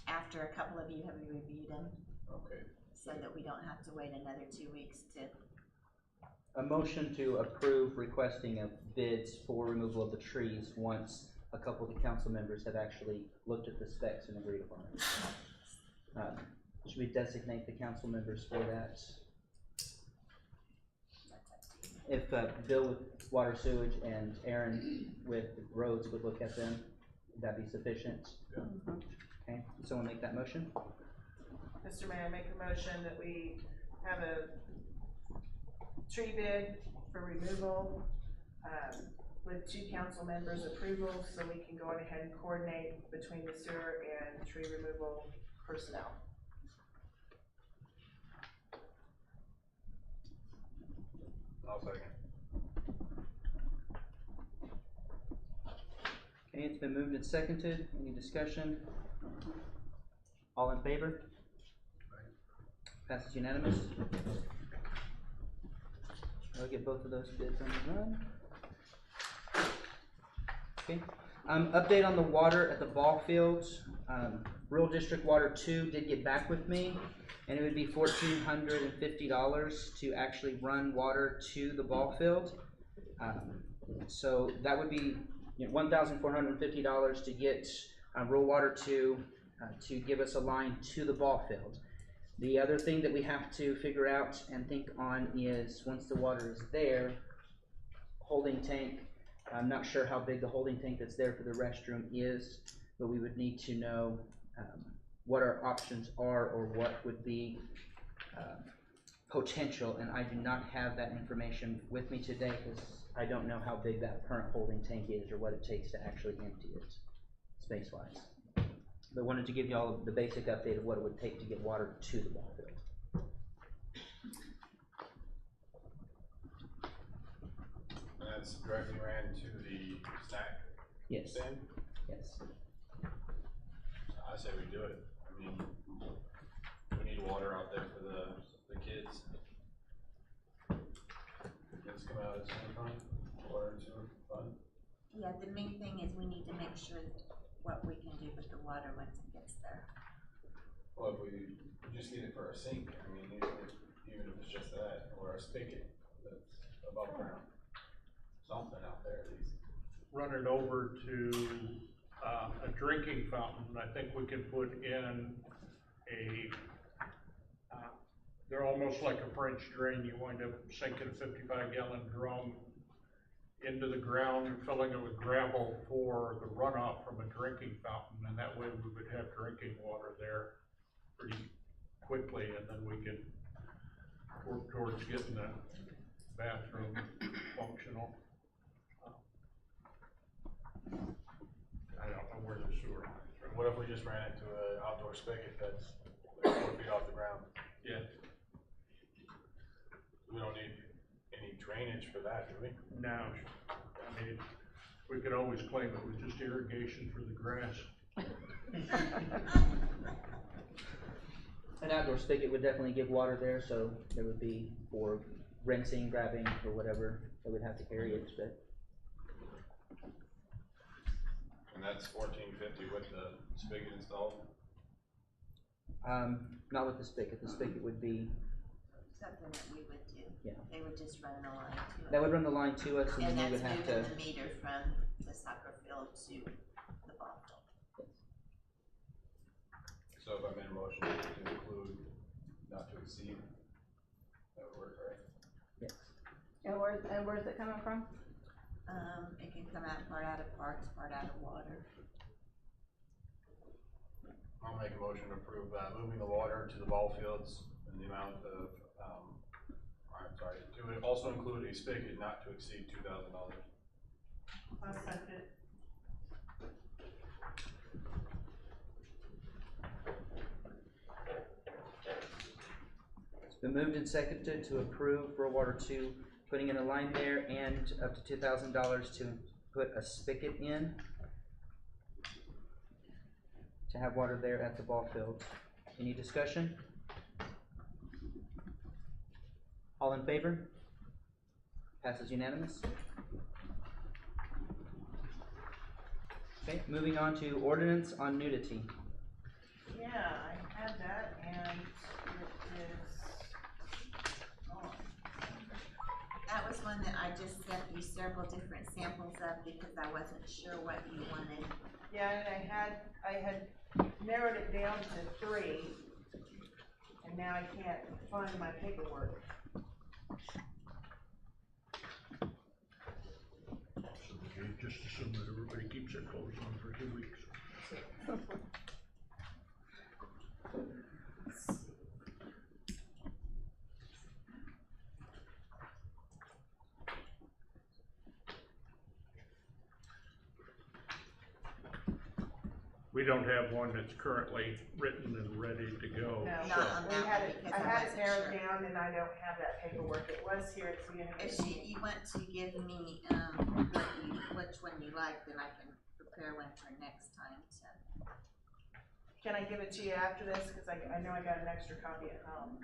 S19: after a couple of you have reviewed them.
S9: Okay.
S19: So that we don't have to wait another 2 weeks to.
S7: A motion to approve requesting of bids for removal of the trees once a couple of the council members have actually looked at the specs and agreed upon it. Should we designate the council members for that? If Bill with water sewage and Aaron with roads would look at them, would that be sufficient?
S9: Yeah.
S7: Okay, someone make that motion?
S10: Mr. Mayor, I make a motion that we have a tree bid for removal, with 2 council members' approval, so we can go ahead and coordinate between the sewer and tree removal personnel.
S9: I'll second.
S7: Okay, it's been moved and seconded. Any discussion? All in favor? Passes unanimous. I'll get both of those bids on the run. Okay. Update on the water at the ball fields. Rural District Water 2 did get back with me, and it would be $1,450 to actually run water to the ball field. So that would be $1,450 to get Rural Water 2 to give us a line to the ball field. The other thing that we have to figure out and think on is, once the water is there, holding tank. I'm not sure how big the holding tank that's there for the restroom is, but we would need to know what our options are, or what would be potential, and I do not have that information with me today because I don't know how big that current holding tank is or what it takes to actually empty it, space-wise. But I wanted to give you all the basic update of what it would take to get water to the ball field.
S9: And that's directly ran to the snack
S7: Yes.
S9: stand?
S7: Yes.
S9: I say we do it. I mean, we need water out there for the kids. Kids come out at some fun, water and sewer fun.
S19: Yeah, the main thing is we need to make sure what we can do with the water once it gets there.
S9: Well, if we just get it for our sink, I mean, even if it's just that, or a spigot that's above ground, something out there at least.
S4: Run it over to a drinking fountain. I think we can put in they're almost like a French drain. You wind up sinking a 55-gallon drum into the ground and filling it with gravel for the runoff from a drinking fountain, and that way we would have drinking water there pretty quickly, and then we can work towards getting the bathroom functional. I don't know where the sewer lines are.
S9: What if we just ran it to an outdoor spigot that's like 4 feet off the ground?
S4: Yeah.
S9: We don't need any drainage for that, do we?
S4: No, I mean, we could always claim it was just irrigation for the grass.
S7: An outdoor spigot would definitely give water there, so there would be for rinsing, grabbing, or whatever, they would have to carry it, but.
S9: And that's $14.50 with the spigot installed?
S7: Not with the spigot would be,
S19: Something that we would do.
S7: Yeah.
S19: They would just run a line to it.
S7: that would run the line to us, and
S19: And
S7: then we would
S19: that's
S7: have
S19: moving
S7: to.
S19: the meter from the soccer field to the ball field.
S9: So if I made a motion to include not to exceed, that would work, right?
S7: Yes.
S1: And where's it coming from?
S19: It can come out part out of parks, part out of water.
S9: I'll make a motion to approve, moving the water to the ball fields in the amount of, I'm sorry, to also include a spigot not to exceed $2,000.
S10: I'll second.
S7: It's been moved and seconded to approve Rural Water 2 putting in a line there and up to $2,000 to put a spigot in to have water there at the ball field. Any discussion? All in favor? Passes unanimous. Okay, moving on to ordinance on nudity.
S10: Yeah, I had that, and it is on.
S19: That was one that I just sent you several different samples of because I wasn't sure what you wanted.
S10: Yeah, and I had narrowed it down to 3, and now I can't find my paperwork.
S4: Okay, just assume that everybody keeps their clothes on for 2 weeks. We don't have one that's currently written and ready to go.
S10: No,
S19: Not on
S10: we
S19: that
S10: had
S19: one
S10: it,
S19: because
S10: I
S19: I
S10: had it
S19: wasn't
S10: narrowed
S19: sure.
S10: down, and I don't have that paperwork. It was here at the beginning.
S19: If you want to give me, which one you like, then I can prepare one for next time, so.
S10: Can I give it to you after this? Cause I know I got an extra copy at home.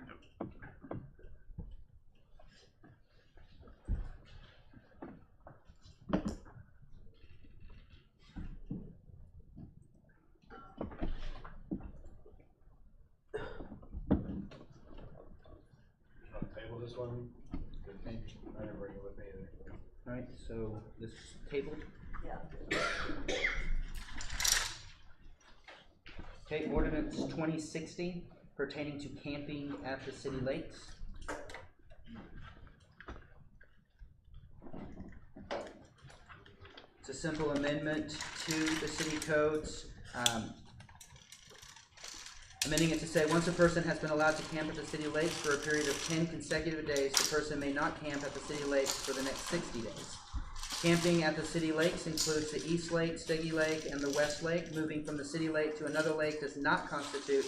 S9: Table this one. I didn't bring it with me either.
S7: Alright, so this is tabled.
S10: Yeah.
S7: Okay, ordinance 2060 pertaining to camping at the city lakes. It's a simple amendment to the city codes, amending it to say, once a person has been allowed to camp at the city lakes for a period of 10 consecutive days, the person may not camp at the city lakes for the next 60 days. Camping at the city lakes includes the East Lake, Steggy Lake, and the West Lake. Moving from the city lake to another lake does not constitute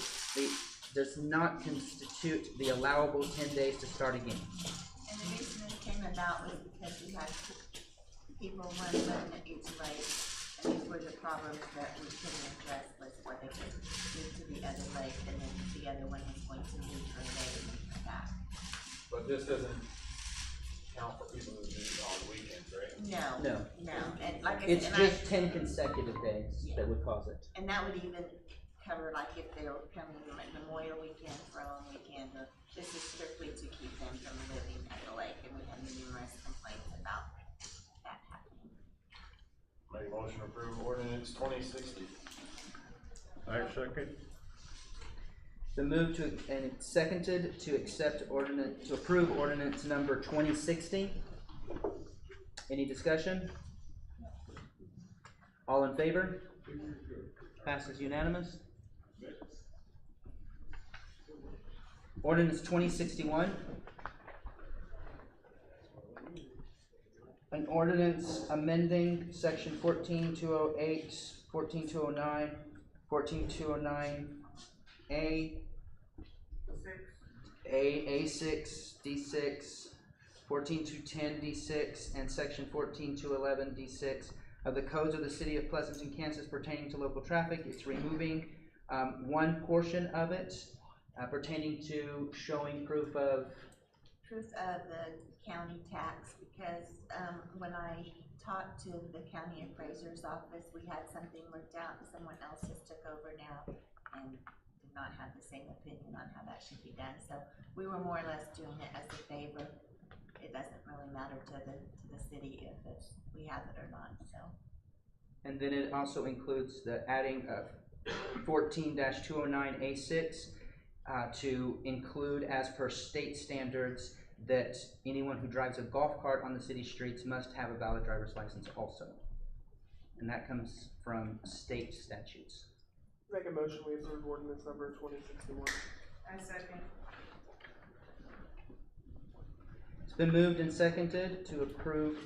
S7: the allowable 10 days to start again.
S19: And the reason this came about was because we had people one living at each lake, and these were the problems that we couldn't address, was where they could move to the other lake, and then the other one was going to move for a day and come back.
S9: But this doesn't count for people who do it on weekends, right?
S19: No, and like I
S7: It's
S19: said,
S7: just 10 consecutive days that would cause it.
S19: and that would even cover like if they were coming like Memorial Weekend, for a long weekend, or this is strictly to keep them from living at the lake, and we had numerous complaints about that happening.
S9: Make a motion to approve ordinance 2060.
S4: I second.
S7: The move to, and it's seconded to approve ordinance number 2060. Any discussion? All in favor? Passes unanimous. Ordinance 2061. An ordinance amending section 14208, 14209, 14209A, A6, D6, 14210 D6, and section 14211 D6 of the codes of the city of Pleasanton, Kansas pertaining to local traffic. It's removing one portion of it pertaining to showing proof of,
S19: the county tax, because, when I talked to the county appraiser's office, we had something worked out, and someone else has took over now and did not have the same opinion on how that should be done, so we were more or less doing it as a favor. It doesn't really matter to the city if we have it or not, so.
S7: and then it also includes the adding of 14-209A6 to include, as per state standards, that anyone who drives a golf cart on the city streets must have a valid driver's license also. And that comes from state statutes.
S17: Make a motion, we approve ordinance number 2061.
S10: I second.
S7: It's been moved and seconded to approve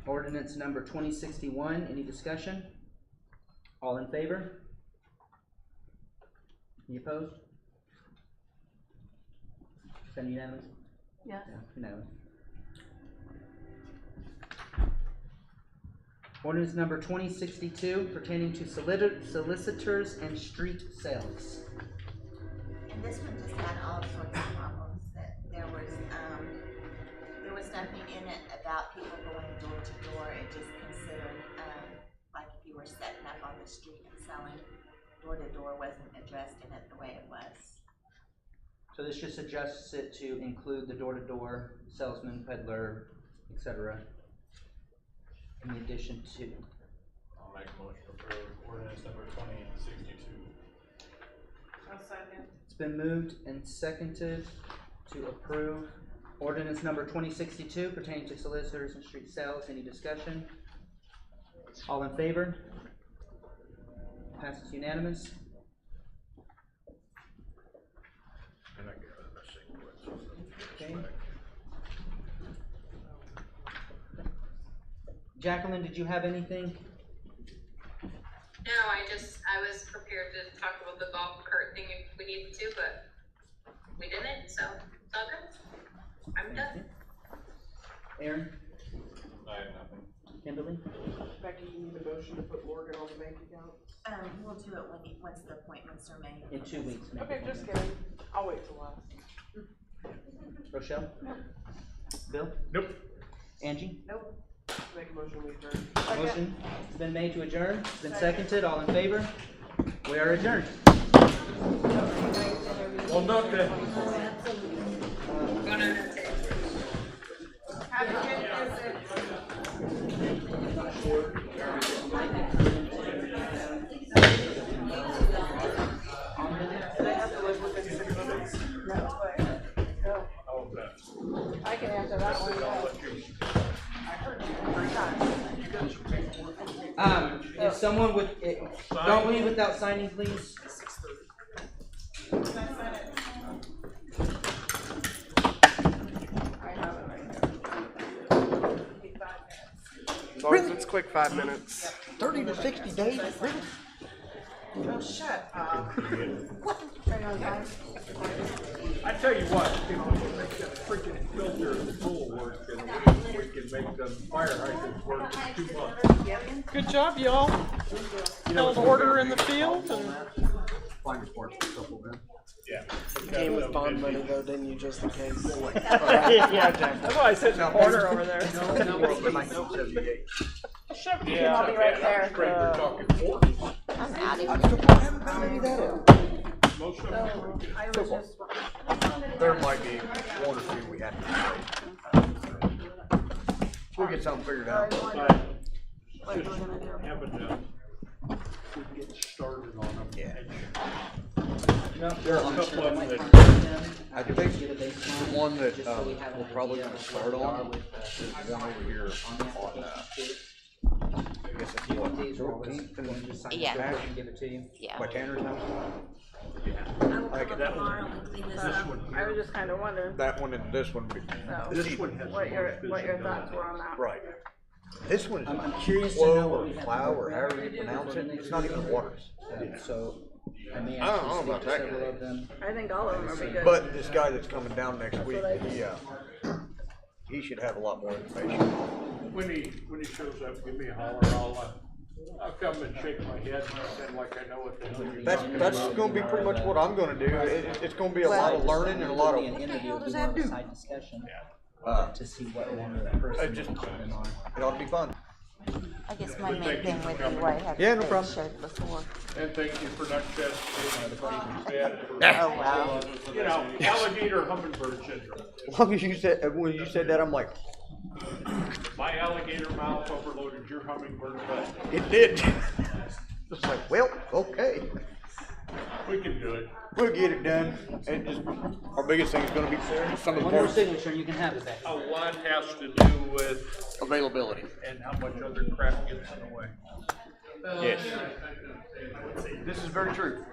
S7: ordinance number 2061. Any discussion? All in favor? Any opposed? Is that unanimous?
S1: Yes.
S7: Yeah, unanimous. Ordinance number 2062 pertaining to solicitors and street sales.
S19: And this one just had all sorts of problems, that there was nothing in it about people going door to door. It just considered, like if you were setting up on the street and selling, door to door wasn't addressed in it the way it was.
S7: So this just adjusts it to include the door-to-door salesman, peddler, etc. in addition to.
S9: I'll make a motion to approve ordinance number 2062.
S10: I'll second.
S7: It's been moved and seconded to approve ordinance number 2062 pertaining to solicitors and street sales. Any discussion? All in favor? Passes unanimous. Okay. Jacqueline, did you have anything?
S18: No, I was prepared to talk about the golf cart thing if we needed to, but we didn't, so it's all good. I'm done.
S7: Aaron?
S9: I have nothing.
S7: Kimberly?
S17: Becky, you need a motion to put Morgan on the bank account?
S19: We'll do it once the appointments are made.
S7: In 2 weeks. make
S17: Okay,
S7: it
S17: just
S7: happen.
S17: kidding. I'll wait till last.
S7: Rochelle?
S1: No.
S7: Bill?
S9: Nope.
S7: Angie?
S10: Nope.
S17: Make a motion, we adjourn.
S7: Motion has been made to adjourn. It's been seconded. All in favor? We are adjourned.
S9: Well, not that.
S10: Have a good
S17: They have to live within 6 minutes.
S1: I can answer that one.
S7: If someone would, don't leave without signing, please.
S17: As long as it's quick, 5 minutes.
S2: 30 to 60 days, really?
S10: Oh, shut up.
S4: I tell you what, if we can make that freaking filter in the pool work, and we can make the fire hydrants work in 2 months.
S17: Good job, y'all. Held order in the field and.
S4: Find sports for a couple then. Yeah.
S17: You came with bond money though, didn't you, just in case?
S4: Yeah, that's why I said in the corner over there.
S17: Shut
S4: Yeah,
S1: I'll be right there.
S4: We're talking 40.
S1: I'm out of here.
S4: Most of them.
S1: I was just.
S2: There might be one or two we had to trade. We'll get something figured out.
S1: What we're gonna do.
S4: Having to get started on them.
S2: Yeah.
S4: There are a couple of them that.
S2: I think the one that we're probably gonna start on is one over here on, I guess it's what, 14th and
S19: Yeah.
S2: Ash
S7: Give it to you.
S19: Yeah.
S2: by Tanner's house?
S4: That one, this one
S1: I was just kind of wondering.
S2: That one and this one.
S1: So,
S4: This one has
S1: what your
S4: more
S1: thoughts were on that?
S2: Right. This one
S7: I'm
S2: is
S7: curious to know
S2: flow
S7: what
S2: or
S7: we have.
S2: plow or however you pronounce it. It's not even water.
S7: So I may
S2: I don't
S7: actually
S2: know
S7: speak
S2: about
S7: to
S2: that
S7: several
S2: guy.
S7: of them.
S1: I think all of them would be good.
S2: But this guy that's coming down next week, he should have a lot more information.
S4: When he shows up, give me a holler, I'll come and shake my head and pretend like I know what the hell you're
S21: That's,
S4: talking
S21: that's
S4: about.
S21: gonna be pretty much what I'm gonna do. It's gonna be a lot of learning and a lot of.
S7: What the hell does that do? Side discussion, to see what one of the
S21: It
S7: person
S21: just,
S7: is putting on.
S21: it ought to be fun.
S19: I guess my main thing would be why I have
S21: Yeah, no
S19: to
S21: problem.
S19: shared before.
S4: And thank you for not testing the bed for,
S19: Oh, wow.
S4: you know, alligator hummingbird syndrome.
S21: As long as you said, when you said that, I'm like,
S4: My alligator mouth overloaded your hummingbird butt.
S21: it did. It's like, well, okay.
S4: We can do it.
S21: We'll get it done. And just, our biggest thing is gonna be some of the
S7: One more
S21: parts.
S7: signature and you can have it back.
S4: A lot has to do with
S21: Availability.
S4: and how much other crap gets in the way.
S21: Yes. This is very true.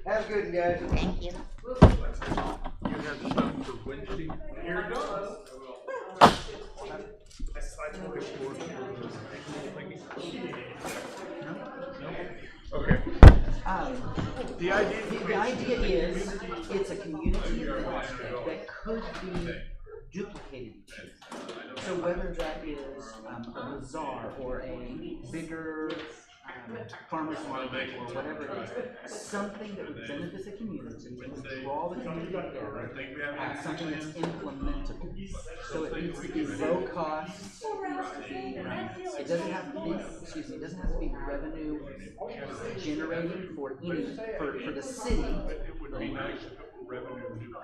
S21: Have a good one, guys.
S19: Thank you.
S4: You have stuff for Wednesday? Here it goes. Okay.
S7: The idea is, it's a community event that could be duplicated. So whether that is a bazaar or a bigger farmer's market or whatever it is, something that would benefit the community, that would draw the community together, something that's implementable. So it needs to be low cost, it doesn't have to be, excuse me, it doesn't have to be revenue generating for any, for the city.
S4: It would be nice if it were revenue neutral.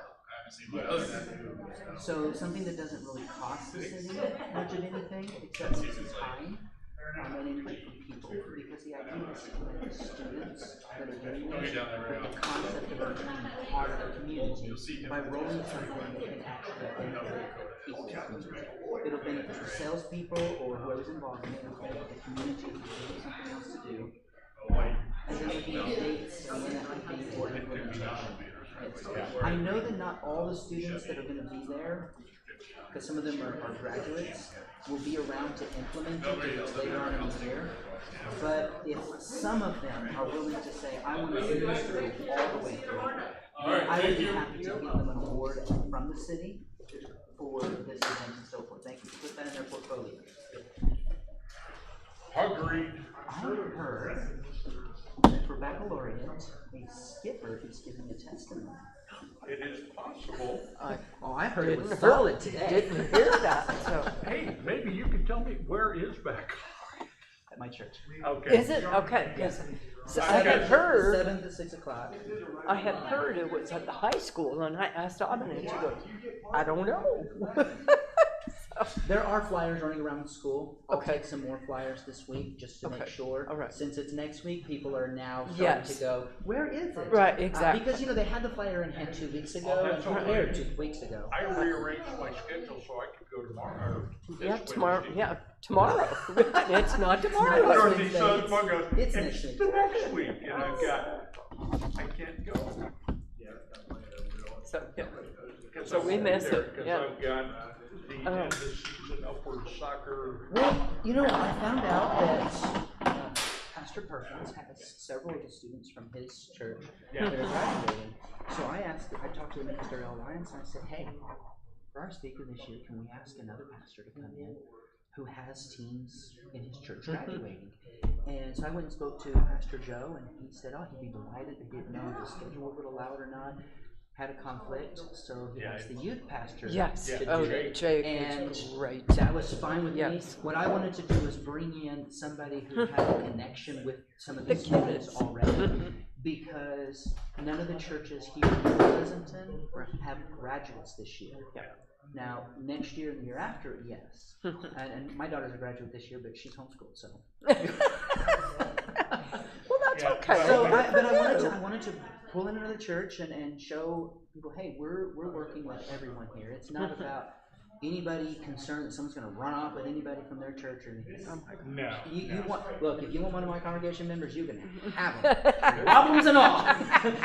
S7: So something that doesn't really cost the city much of anything, except some time, and input from people, because the idea is to connect the students that are doing this with the concept of being part of the community by rolling something that can actually benefit people. It'll benefit the salespeople or whoever's involved in it, it'll benefit the community if there's something else to do. And then looking at dates and when that might be for implementation. I know that not all the students that are gonna be there, because some of them are graduates, will be around to implement it because later on in the year. But if some of them are willing to say, I want to see this through all the way through, then I would be happy to give them an award from the city for this event and so forth. Thank you. Put that in their portfolio.
S4: Agreed.
S7: I heard that for baccalaureate, a skipper is giving a testimony.
S4: It is possible.
S7: I heard it was solid today.
S4: Didn't hear that, so. Hey, maybe you can tell me where is back?
S7: At my church.
S4: Okay.
S22: Is it? Okay, because
S4: I
S22: I had heard,
S7: 7 to 6 o'clock.
S22: I had heard it was at the high school, and I asked Autumn, and she goes, I don't know.
S7: There are flyers running around the school. I'll
S22: Okay.
S7: take some more flyers this week just to make
S22: Okay.
S7: sure.
S22: All right.
S7: Since it's next week, people are now starting
S22: Yes.
S7: to go, where is it?
S22: Right, exactly.
S7: Because, you know, they had the flyer in hand 2 weeks ago,
S4: Oh, that's
S7: and
S4: okay.
S7: or 2 weeks ago.
S4: I rearranged my schedule so I could go tomorrow.
S22: Yeah, tomorrow, yeah, tomorrow. It's not
S7: It's
S22: tomorrow.
S7: not
S4: Dorothy
S7: Wednesday,
S4: says,
S7: it's-
S4: "Well, goes,
S7: it's
S4: it's
S7: next week."
S4: the next week, and I've got, I can't go.
S22: So, yeah.
S4: Because
S22: So we miss it,
S4: Because
S22: yeah.
S4: I've got the end of season upward soccer.
S7: Well, you know, I found out that Pastor Perkins has several of the students from his church
S4: Yeah.
S7: that are graduating. So I talked to Mr. L. Lyons, and I said, hey, for our speaker this year, can we ask another pastor to come in who has teens in his church graduating? And so I went and spoke to Pastor Joe, and he said, oh, he'd be delighted. He didn't know if the schedule would allow it or not. Had a conflict, so he asked the youth pastor
S22: Yes.
S7: to
S22: Oh,
S7: do it.
S22: Jake
S7: And
S22: is great.
S7: that was fine with me.
S22: Yes.
S7: What I wanted to do was bring in somebody who had a connection with some of
S22: The
S7: these students
S22: kids.
S7: already, because none of the churches here in Pleasanton have graduates this year. Now, next year and the year after, yes. And my daughter's a graduate this year, but she's homeschooled, so.
S22: Well, that's okay.
S7: So, I wanted to pull in another church and show people, hey, we're working with everyone here. It's not about anybody concerned that someone's gonna run off with anybody from their church or anything.
S4: No.
S7: You want, look, if you want one of my congregation members, you can have them. Problems and all.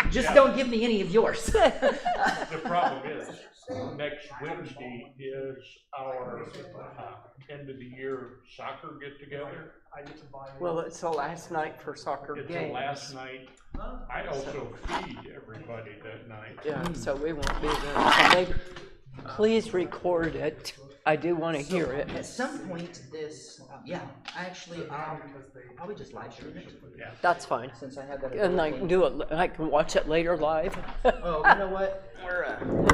S7: Just don't give me any of yours.
S4: The problem is, next Wednesday is our end of the year soccer get together.
S22: Well, it's the last night for soccer
S4: It's
S22: games.
S4: the last night. I also feed everybody that night.
S22: Yeah, so we won't be there. So maybe, please record it. I do wanna
S7: So,
S22: hear it.
S7: At some point, this, yeah, actually, probably just live stream it.
S22: That's fine.
S7: Since I have that.
S22: And I can do it, I can watch it later live.
S7: Oh, you know what? We're,